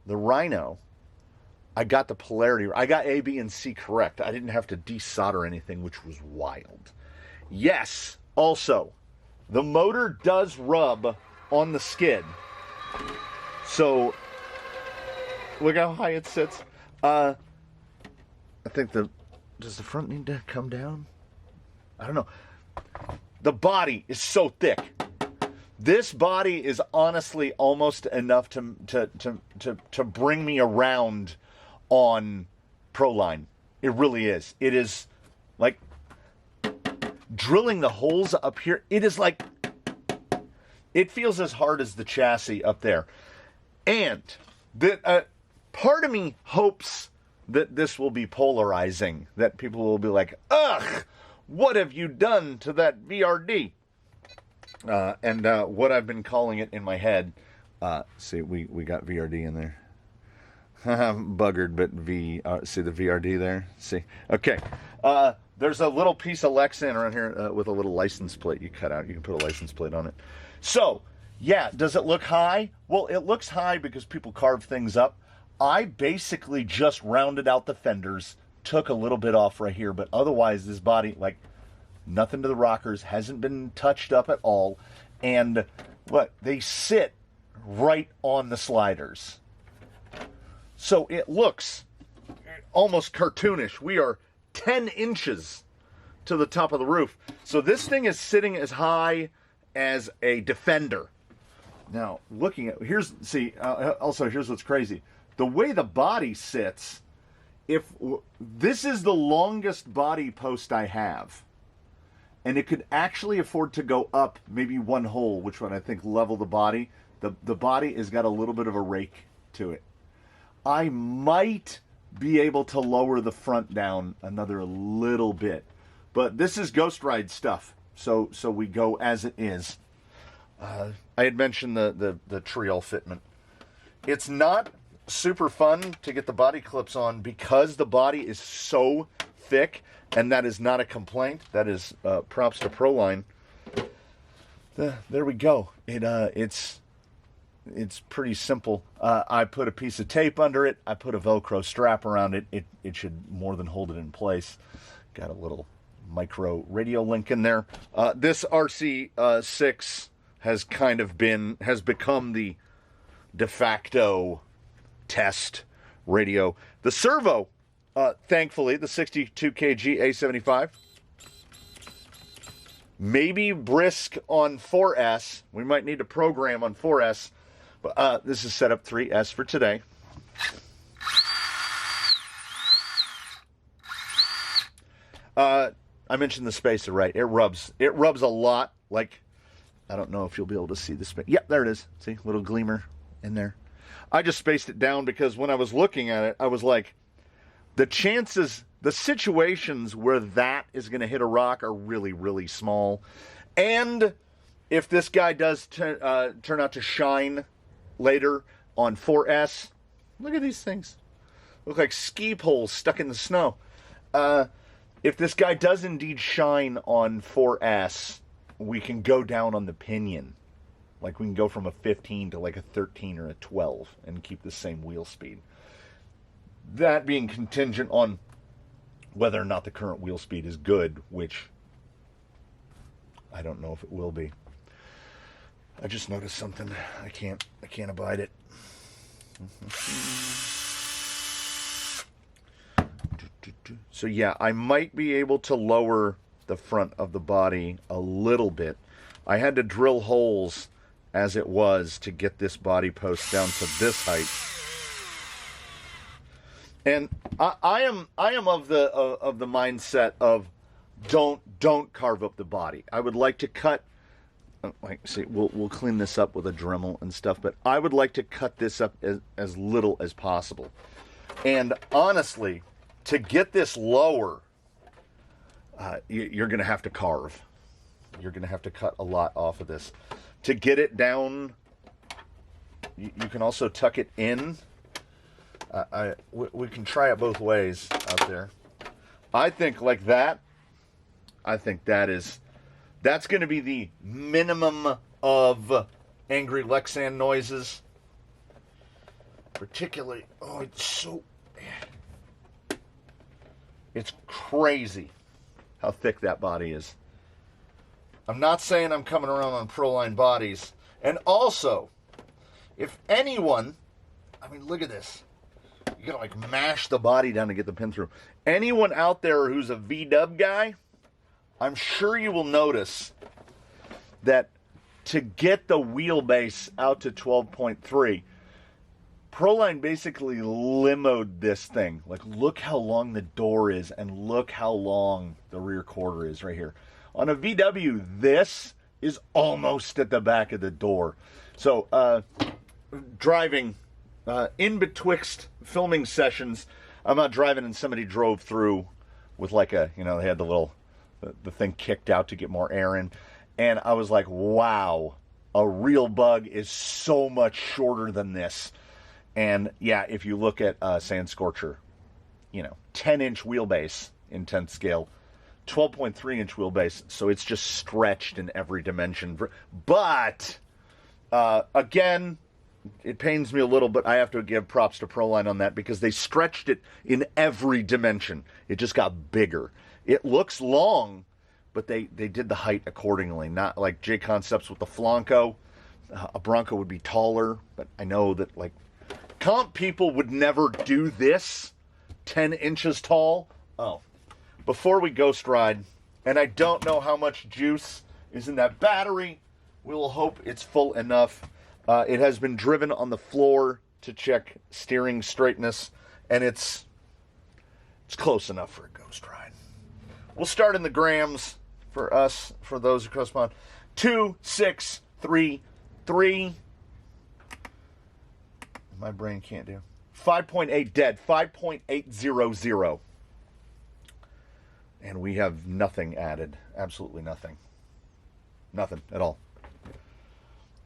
the Rhino, I got the polarity. I got A, B, and C correct. I didn't have to desolder anything, which was wild. Yes, also, the motor does rub on the skid. So, look how high it sits. I think does the front need to come down? I don't know. The body is so thick. This body is honestly almost enough to bring me around on Proline. It really is. It is like drilling the holes up here. It is like, it feels as hard as the chassis up there. And part of me hopes that this will be polarizing, that people will be like, ugh, what have you done to that VRD? And what I've been calling it in my head, see, we got VRD in there. Buggered, but see the VRD there? See? Okay. There's a little piece of Lexan around here with a little license plate you cut out. You can put a license plate on it. So, yeah, does it look high? Well, it looks high because people carve things up. I basically just rounded out the fenders, took a little bit off right here, but otherwise this body, like, nothing to the rockers, hasn't been touched up at all. And they sit right on the sliders. So it looks almost cartoonish. We are 10 inches to the top of the roof. So this thing is sitting as high as a Defender. Now, looking at, also here's what's crazy. The way the body sits, if this is the longest body post I have, and it could actually afford to go up maybe one hole, which would, I think, level the body. The body has got a little bit of a rake to it. I might be able to lower the front down another little bit. But this is Ghost Ride stuff, so we go as it is. I had mentioned the Triol fitment. It's not super fun to get the body clips on because the body is so thick, and that is not a complaint. That is props to Proline. There we go. It's pretty simple. I put a piece of tape under it. I put a Velcro strap around it. It should more than hold it in place. Got a little micro radio link in there. This RC6 has become the de facto test radio. The servo, thankfully, the 62 kg A75, maybe brisk on 4S. We might need to program on 4S. But this is setup 3S for today. I mentioned the spacer, right? It rubs a lot. Like, I don't know if you'll be able to see the space. Yep, there it is. See, little gleamer in there. I just spaced it down because when I was looking at it, I was like, the chances, the situations where that is going to hit a rock are really, really small. And if this guy does turn out to shine later, on 4S. Look at these things. Look like ski poles stuck in the snow. If this guy does indeed shine on 4S, we can go down on the pinion. Like we can go from a 15 to like a 13 or a 12 and keep the same wheel speed. That being contingent on whether or not the current wheel speed is good, which I don't know if it will be. I just noticed something. I can't abide it. So yeah, I might be able to lower the front of the body a little bit. I had to drill holes as it was to get this body post down to this height. And I am of the mindset of don't carve up the body. I would like to cut. See, we'll clean this up with a Dremel and stuff, but I would like to cut this up as little as possible. And honestly, to get this lower, you're going to have to carve. You're going to have to cut a lot off of this. To get it down, you can also tuck it in. We can try it both ways out there. I think like that. I think that's going to be the minimum of angry Lexan noises. Particularly, it's crazy how thick that body is. I'm not saying I'm coming around on Proline bodies. And also, if anyone, look at this. You gotta like mash the body down to get the pin through. Anyone out there who's a VW guy, I'm sure you will notice that to get the wheelbase out to 12.3, Proline basically limoed this thing. Like, look how long the door is and look how long the rear quarter is right here. On a VW, this is almost at the back of the door. So, driving in betwixt filming sessions, I'm not driving and somebody drove through with like they had the thing kicked out to get more air in. And I was like, wow, a real bug is so much shorter than this. And yeah, if you look at Sand Scorcher, 10-inch wheelbase in 10th scale, 12.3-inch wheelbase, so it's just stretched in every dimension. But, again, it pains me a little, but I have to give props to Proline on that because they stretched it in every dimension. It just got bigger. It looks long, but they did the height accordingly, not like J Concepts with the Flanco. A Bronco would be taller, but I know that, comp people would never do this 10 inches tall. Oh. Before we ghost ride, and I don't know how much juice is in that battery. We'll hope it's full enough. It has been driven on the floor to check steering straightness, and it's close enough for a ghost ride. We'll start in the grams for us, for those who correspond. 2,633. My brain can't do. 5.8 dead. 5.800. And we have nothing added. Absolutely nothing. Nothing at all.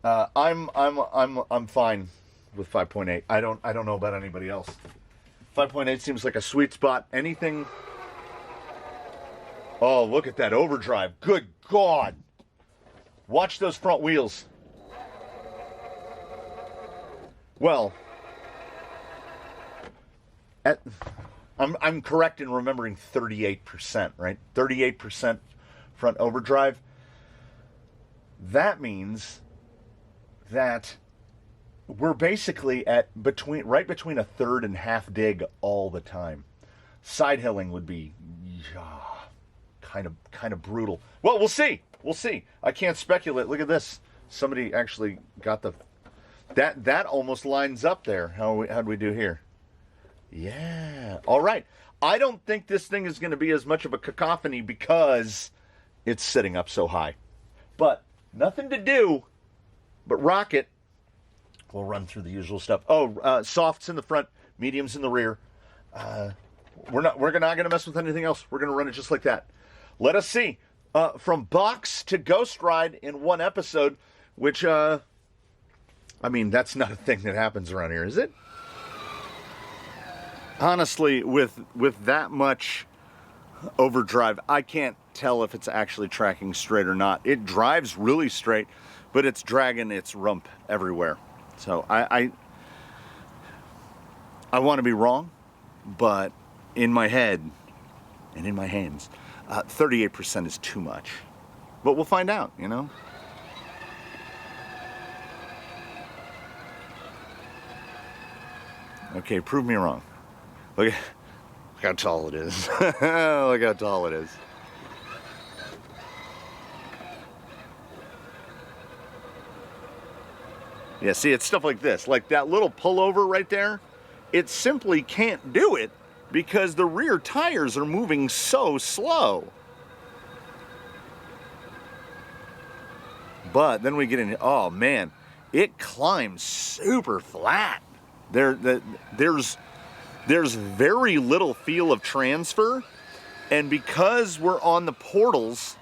I'm fine with 5.8. I don't know about anybody else. 5.8 seems like a sweet spot. Anything. Oh, look at that overdrive. Good God. Watch those front wheels. Well, I'm correct in remembering 38%, right? 38% front overdrive. That means that we're basically at right between a third and half dig all the time. Side hilling would be kind of brutal. Well, we'll see. We'll see. I can't speculate. Look at this. Somebody actually got that almost lines up there. How'd we do here? Yeah. All right. I don't think this thing is going to be as much of a cacophony because it's sitting up so high. But nothing to do but rock it. We'll run through the usual stuff. Softs in the front, mediums in the rear. We're not going to mess with anything else. We're going to run it just like that. Let us see. From box to ghost ride in one episode, which I mean, that's not a thing that happens around here, is it? Honestly, with that much overdrive, I can't tell if it's actually tracking straight or not. It drives really straight, but it's dragging its rump everywhere. So I want to be wrong, but in my head and in my hands, 38% is too much. But we'll find out, you know? Okay, prove me wrong. Look how tall it is. Look how tall it is. Yeah, see, it's stuff like this. Like that little pullover right there, it simply can't do it because the rear tires are moving so slow. But then we get in, oh man, it climbs super flat. There's very little feel of transfer, and because we're on the portals,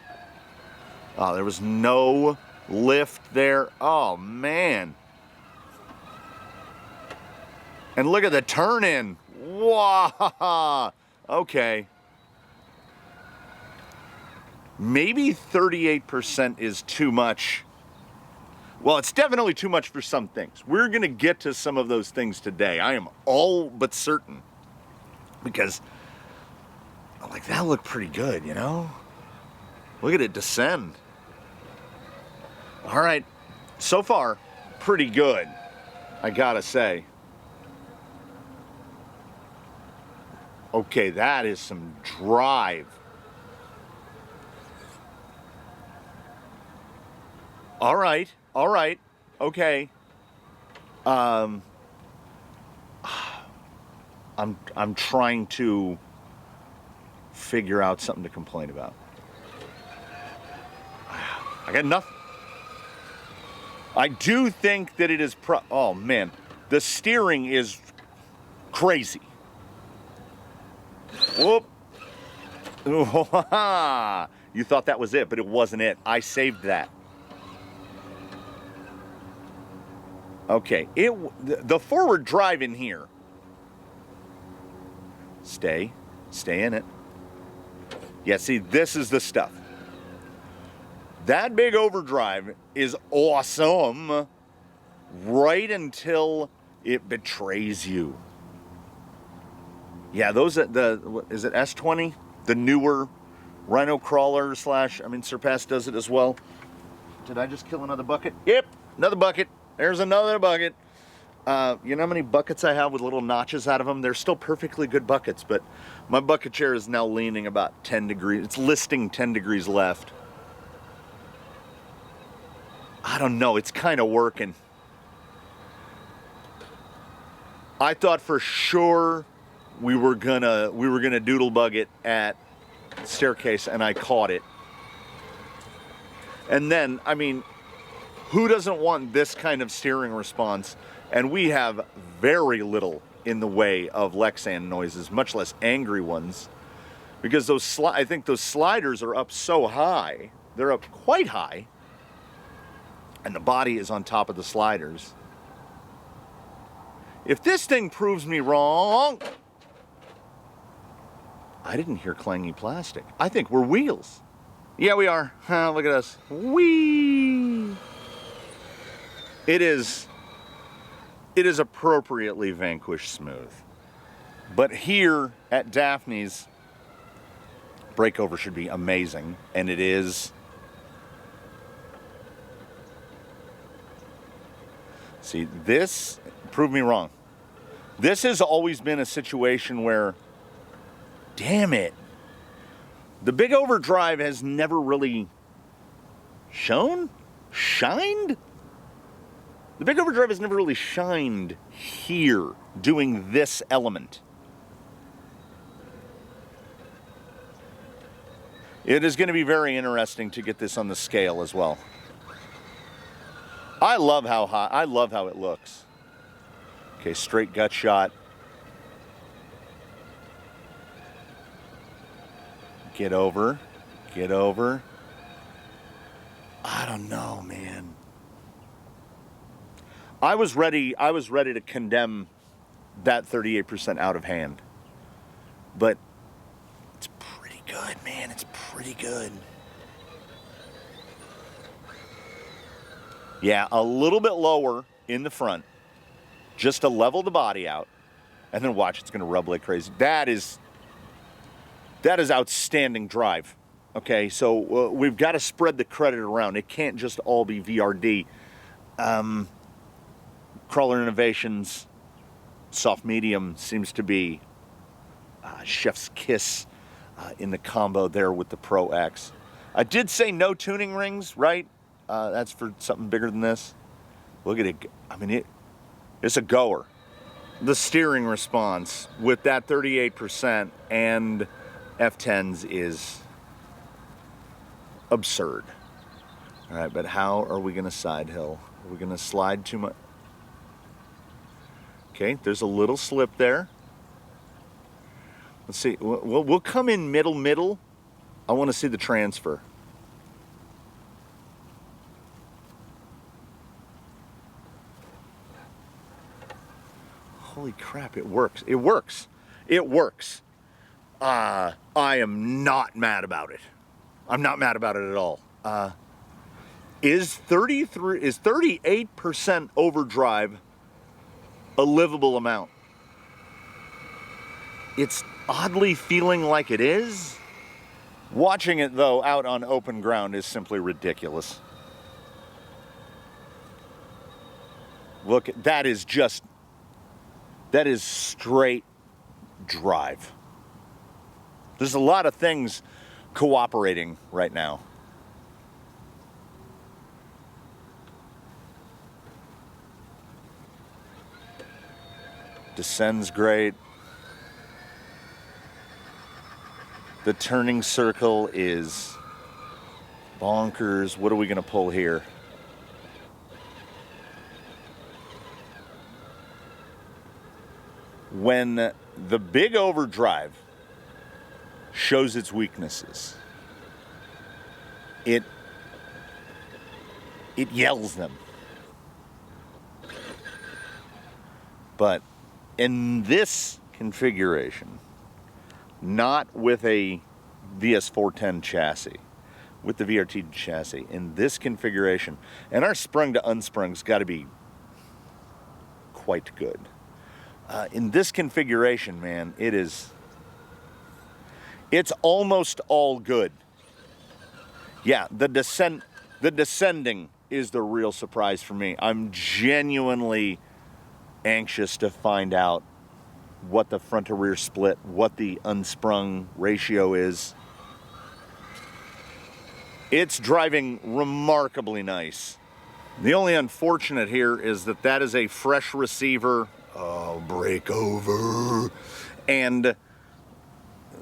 oh, there was no lift there. Oh man. And look at the turn in. Wow. Okay. Maybe 38% is too much. Well, it's definitely too much for some things. We're going to get to some of those things today. I am all but certain. Because, like, that looked pretty good, you know? Look at it descend. All right. So far, pretty good, I gotta say. Okay, that is some drive. All right, okay. I'm trying to figure out something to complain about. I got nothing. I do think that it is oh man, the steering is crazy. Whoop. You thought that was it, but it wasn't it. I saved that. Okay, the forward drive in here. Stay in it. Yeah, see, this is the stuff. That big overdrive is awesome right until it betrays you. Yeah, those is it S20? The newer Rhino crawler / Surpass does it as well. Did I just kill another bucket? Yep, another bucket. There's another bucket. You know how many buckets I have with little notches out of them? They're still perfectly good buckets, but my bucket chair is now leaning about 10 degrees. It's listing 10 degrees left. I don't know, it's kind of working. I thought for sure we were gonna doodlebug it at staircase, and I caught it. And then, I mean, who doesn't want this kind of steering response? And we have very little in the way of Lexan noises, much less angry ones, because I think those sliders are up so high. They're up quite high, and the body is on top of the sliders. If this thing proves me wrong, I didn't hear clangy plastic. I think we're wheels. Yeah, we are. Look at us. Whee! It is appropriately Vanquish smooth. But here at Daphne's, breakover should be amazing, and it is. See, this, prove me wrong. This has always been a situation where, damn it, the big overdrive has never really shined? The big overdrive has never really shined here, doing this element. It is going to be very interesting to get this on the scale as well. I love how high, I love how it looks. Okay, straight gut shot. Get over. I don't know, man. I was ready to condemn that 38% out of hand. But it's pretty good, man. It's pretty good. Yeah, a little bit lower in the front, just to level the body out, and then watch, it's going to rub like crazy. That is outstanding drive. Okay, so we've got to spread the credit around. It can't just all be VRD. Crawler Innovations, soft medium seems to be chef's kiss in the combo there with the Pro X. I did say no tuning rings, right? That's for something bigger than this. Look at it. I mean, it's a goer. The steering response with that 38% and F10s is absurd. All right, but how are we going to side hill? Are we going to slide too much? Okay, there's a little slip there. Let's see. We'll come in middle. I want to see the transfer. Holy crap, it works. It works. It works. I am not mad about it. I'm not mad about it at all. Is 38% overdrive a livable amount? It's oddly feeling like it is. Watching it, though, out on open ground is simply ridiculous. Look, that is straight drive. There's a lot of things cooperating right now. Descends great. The turning circle is bonkers. What are we going to pull here? When the big overdrive shows its weaknesses, it yells them. But in this configuration, not with a VS410 chassis, with the VRT chassis, in this configuration, and our sprung to unsprung's got to be quite good. In this configuration, man, it's almost all good. Yeah, the descending is the real surprise for me. I'm genuinely anxious to find out what the front to rear split, what the unsprung ratio is. It's driving remarkably nice. The only unfortunate here is that is a fresh receiver. Oh, break over. And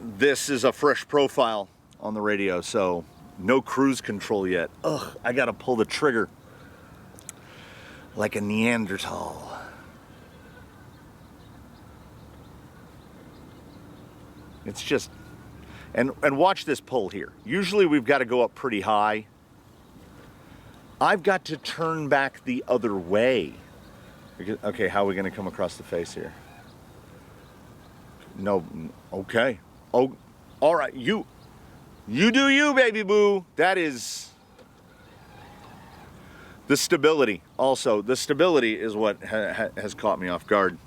this is a fresh profile on the radio, so no cruise control yet. Ugh, I gotta pull the trigger like a Neanderthal. It's just, and watch this pull here. Usually we've got to go up pretty high. I've got to turn back the other way. Okay, how are we going to come across the face here? No, okay. Oh, all right, you do you, baby boo. That is the stability. Also, the stability is what has caught me off guard.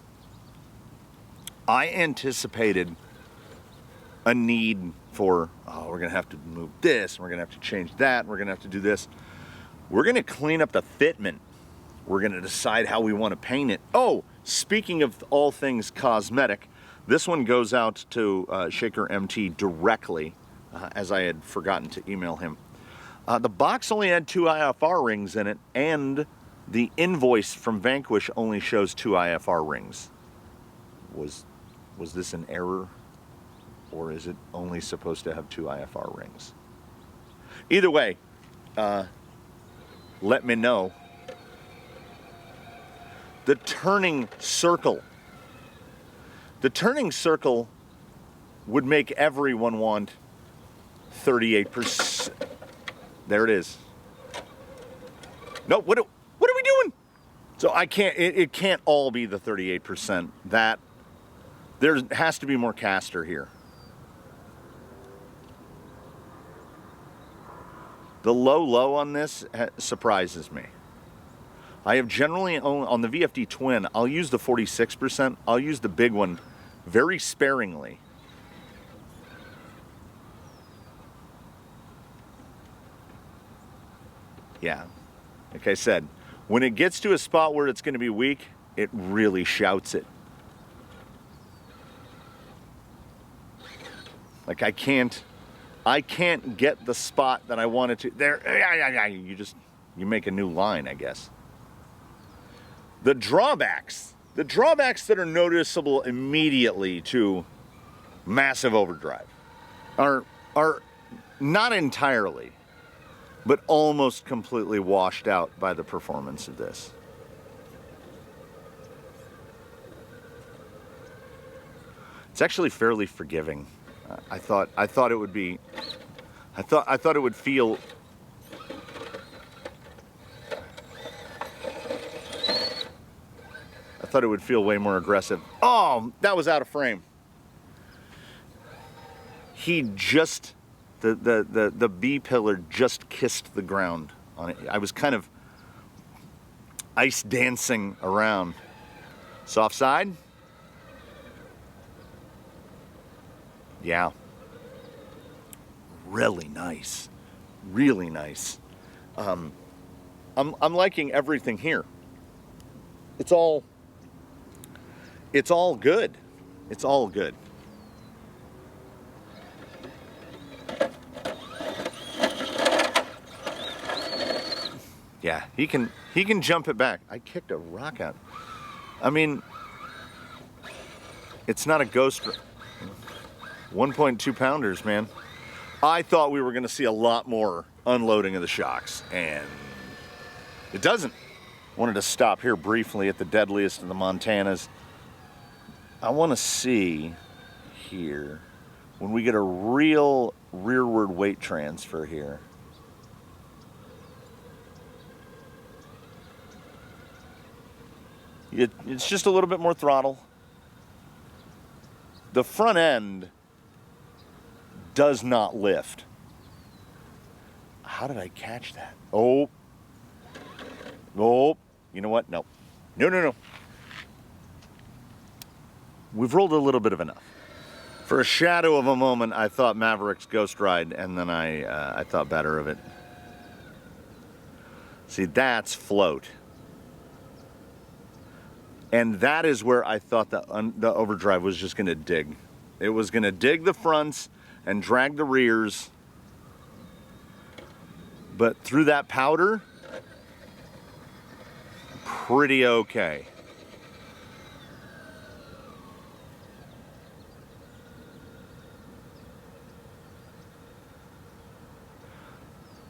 I anticipated a need for, we're going to have to move this, and we're going to have to change that, and we're going to have to do this. We're going to clean up the fitment. We're going to decide how we want to paint it. Oh, speaking of all things cosmetic, this one goes out to ShakerMT directly, as I had forgotten to email him. The box only had 2 IFR rings in it, and the invoice from Vanquish only shows 2 IFR rings. Was this an error? Or is it only supposed to have 2 IFR rings? Either way, let me know. The turning circle. The turning circle would make everyone want 38%. There it is. No, what are we doing? So I can't, it can't all be the 38%. That, there has to be more caster here. The low on this surprises me. I have generally, on the VFD Twin, I'll use the 46%. I'll use the big one very sparingly. Yeah, like I said, when it gets to a spot where it's going to be weak, it really shouts it. Like I can't get the spot that I wanted to. There, you make a new line, I guess. The drawbacks that are noticeable immediately to massive overdrive are not entirely, but almost completely washed out by the performance of this. It's actually fairly forgiving. I thought it would be. I thought it would feel. I thought it would feel way more aggressive. Oh, that was out of frame. He just, the B pillar just kissed the ground on it. I was kind of ice dancing around. Soft side. Yeah. Really nice. Really nice. I'm liking everything here. It's all good. It's all good. Yeah, he can jump it back. I kicked a rock out. I mean, it's not a ghost. 1.2 pounders, man. I thought we were going to see a lot more unloading of the shocks, and it doesn't. Wanted to stop here briefly at the deadliest of the Montanas. I want to see here when we get a real rearward weight transfer here. It's just a little bit more throttle. The front end does not lift. How did I catch that? Oh, you know what? No. We've rolled a little bit of enough. For a shadow of a moment, I thought Maverick's Ghost Ride, and then I thought better of it. See, that's float. And that is where I thought the overdrive was just going to dig. It was going to dig the fronts and drag the rears. But through that powder, pretty okay.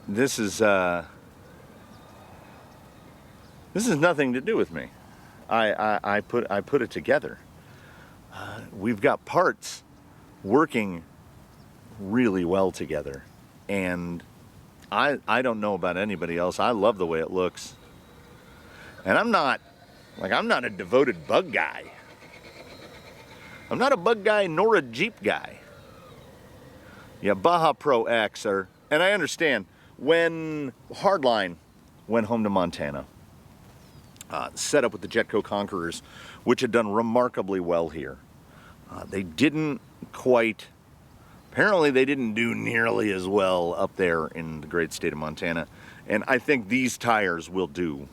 This is nothing to do with me. I put it together. We've got parts working really well together, and I don't know about anybody else. I love the way it looks, and I'm not a devoted bug guy. I'm not a bug guy nor a Jeep guy. Yeah, Baja Pro X and I understand when Hardline went home to Montana. Set up with the Jetco Conquerors, which had done remarkably well here. They didn't quite, apparently they didn't do nearly as well up there in the great state of Montana. And I think these tires will do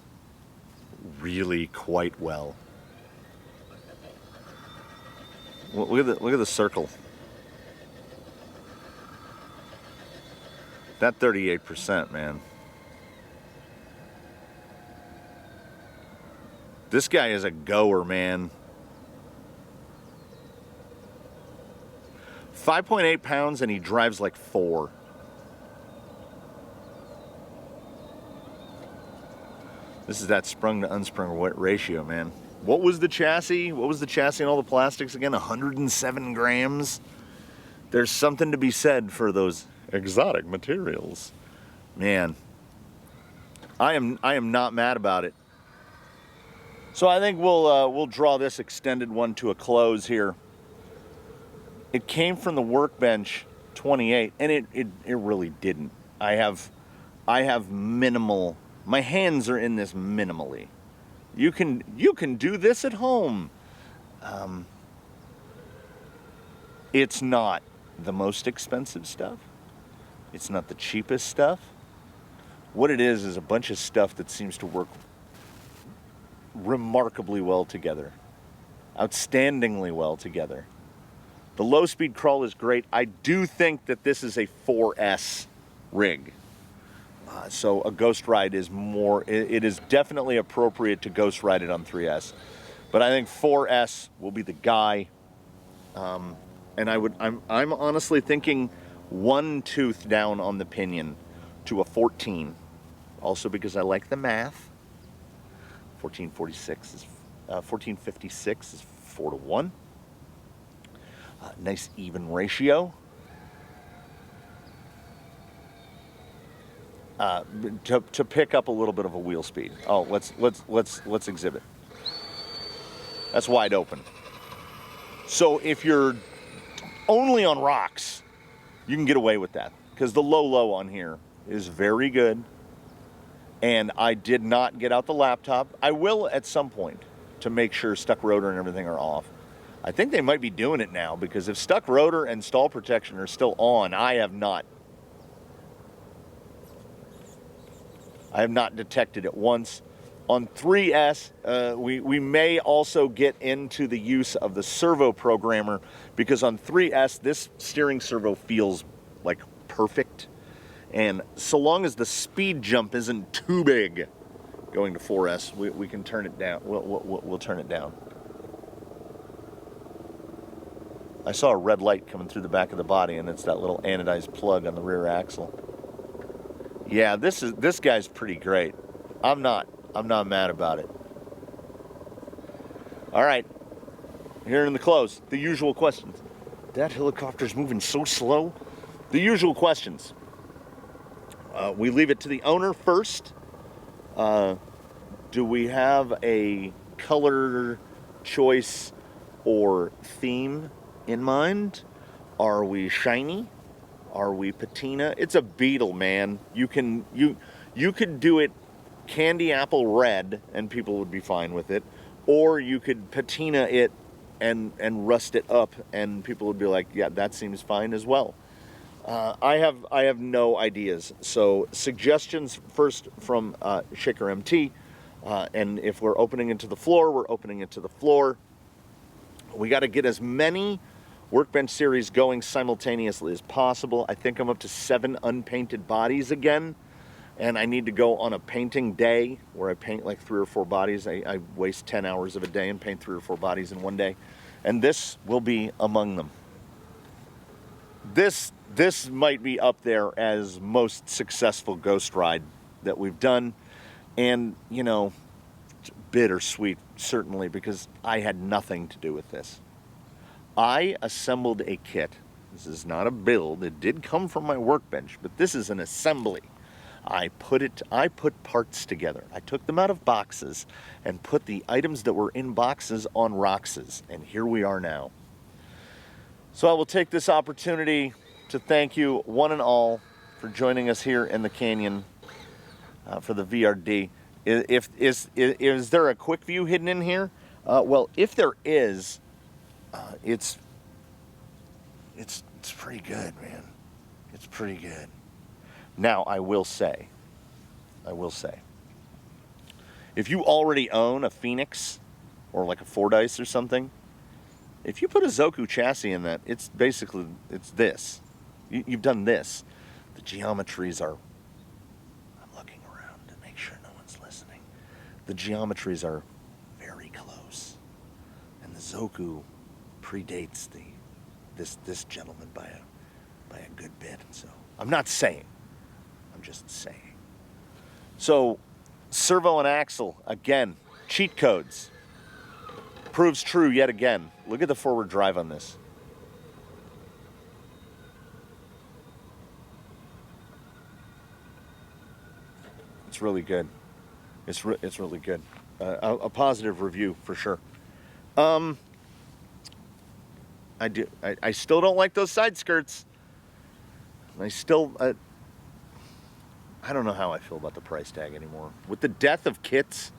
really quite well. Look at the circle. That 38%, man. This guy is a goer, man. 5.8 pounds and he drives like 4. This is that sprung to unsprung ratio, man. What was the chassis? What was the chassis and all the plastics again? 107 grams. There's something to be said for those exotic materials. Man, I am not mad about it. So I think we'll draw this extended one to a close here. It came from the workbench 28, and it really didn't. I have minimal. My hands are in this minimally. You can do this at home. It's not the most expensive stuff. It's not the cheapest stuff. What it is a bunch of stuff that seems to work remarkably well together. Outstandingly well together. The low-speed crawl is great. I do think that this is a 4S rig. So a ghost ride is more, it is definitely appropriate to ghost ride it on 3S. But I think 4S will be the guy. And I'm honestly thinking one tooth down on the pinion to a 14. Also because I like the math. 1456 is 4-to-1. Nice even ratio. To pick up a little bit of a wheel speed. Oh, let's exhibit. That's wide open. So if you're only on rocks, you can get away with that because the low on here is very good. And I did not get out the laptop. I will at some point to make sure stuck rotor and everything are off. I think they might be doing it now because if stuck rotor and stall protection are still on, I have not detected it once. On 3S, we may also get into the use of the servo programmer because on 3S, this steering servo feels like perfect. And so long as the speed jump isn't too big going to 4S, we can turn it down. We'll turn it down. I saw a red light coming through the back of the body, and it's that little anodized plug on the rear axle. Yeah, this guy's pretty great. I'm not mad about it. All right, here in the close, the usual questions. That helicopter's moving so slow. The usual questions. We leave it to the owner first. Do we have a color choice or theme in mind? Are we shiny? Are we patina? It's a Beetle, man. You could do it candy apple red and people would be fine with it, or you could patina it and rust it up and people would be like, yeah, that seems fine as well. I have no ideas. So suggestions first from ShakerMT, and if we're opening into the floor, we're opening it to the floor. We got to get as many Workbench series going simultaneously as possible. I think I'm up to 7 unpainted bodies again, and I need to go on a painting day where I paint like 3 or 4 bodies. I waste 10 hours of a day and paint 3 or 4 bodies in one day, and this will be among them. This might be up there as most successful ghost ride that we've done, and you know, bittersweet certainly because I had nothing to do with this. I assembled a kit. This is not a build. It did come from my workbench, but this is an assembly. I put parts together. I took them out of boxes and put the items that were in boxes on Roxes, and here we are now. So I will take this opportunity to thank you one and all for joining us here in the canyon for the VRD. Is there a quick view hidden in here? Well, if there is, it's pretty good, man. It's pretty good. Now, I will say, if you already own a Phoenix or like a Fordyce or something, if you put a Zoku chassis in that, it's basically, it's this. You've done this. The geometries are, I'm looking around to make sure no one's listening. The geometries are very close. And the Zoku predates this gentleman by a good bit. So I'm not saying, I'm just saying. So servo and axle, again, cheat codes. Proves true yet again. Look at the forward drive on this. It's really good. It's really good. a positive review for sure. I still don't like those side skirts. I don't know how I feel about the price tag anymore. With the death of kits,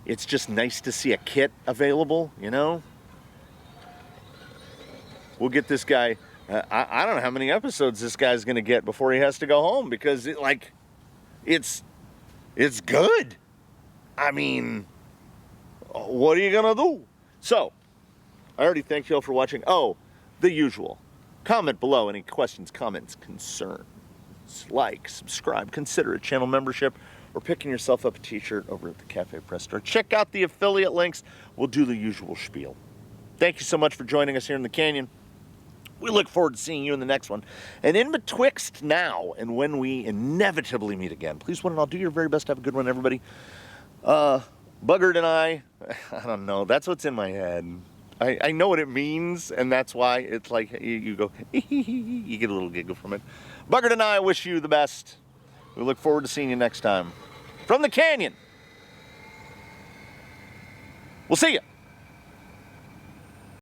it's just nice to see a kit available, you know? We'll get this guy, I don't know how many episodes this guy's going to get before he has to go home, because it's good. I mean, what are you going to do? So, I already thanked you all for watching. Oh, the usual. Comment below any questions, comments, concerns. Like, subscribe, consider a channel membership, or picking yourself up a t-shirt over at the Cafe Press Store. Check out the affiliate links. We'll do the usual spiel. Thank you so much for joining us here in the Canyon. We look forward to seeing you in the next one. And in betwixt now and when we inevitably meet again, please, one and all, do your very best to have a good one, everybody. Buggered and I don't know. That's what's in my head. I know what it means, and that's why it's like you go, you get a little giggle from it. Buggered and I wish you the best. We look forward to seeing you next time. From the Canyon. We'll see you.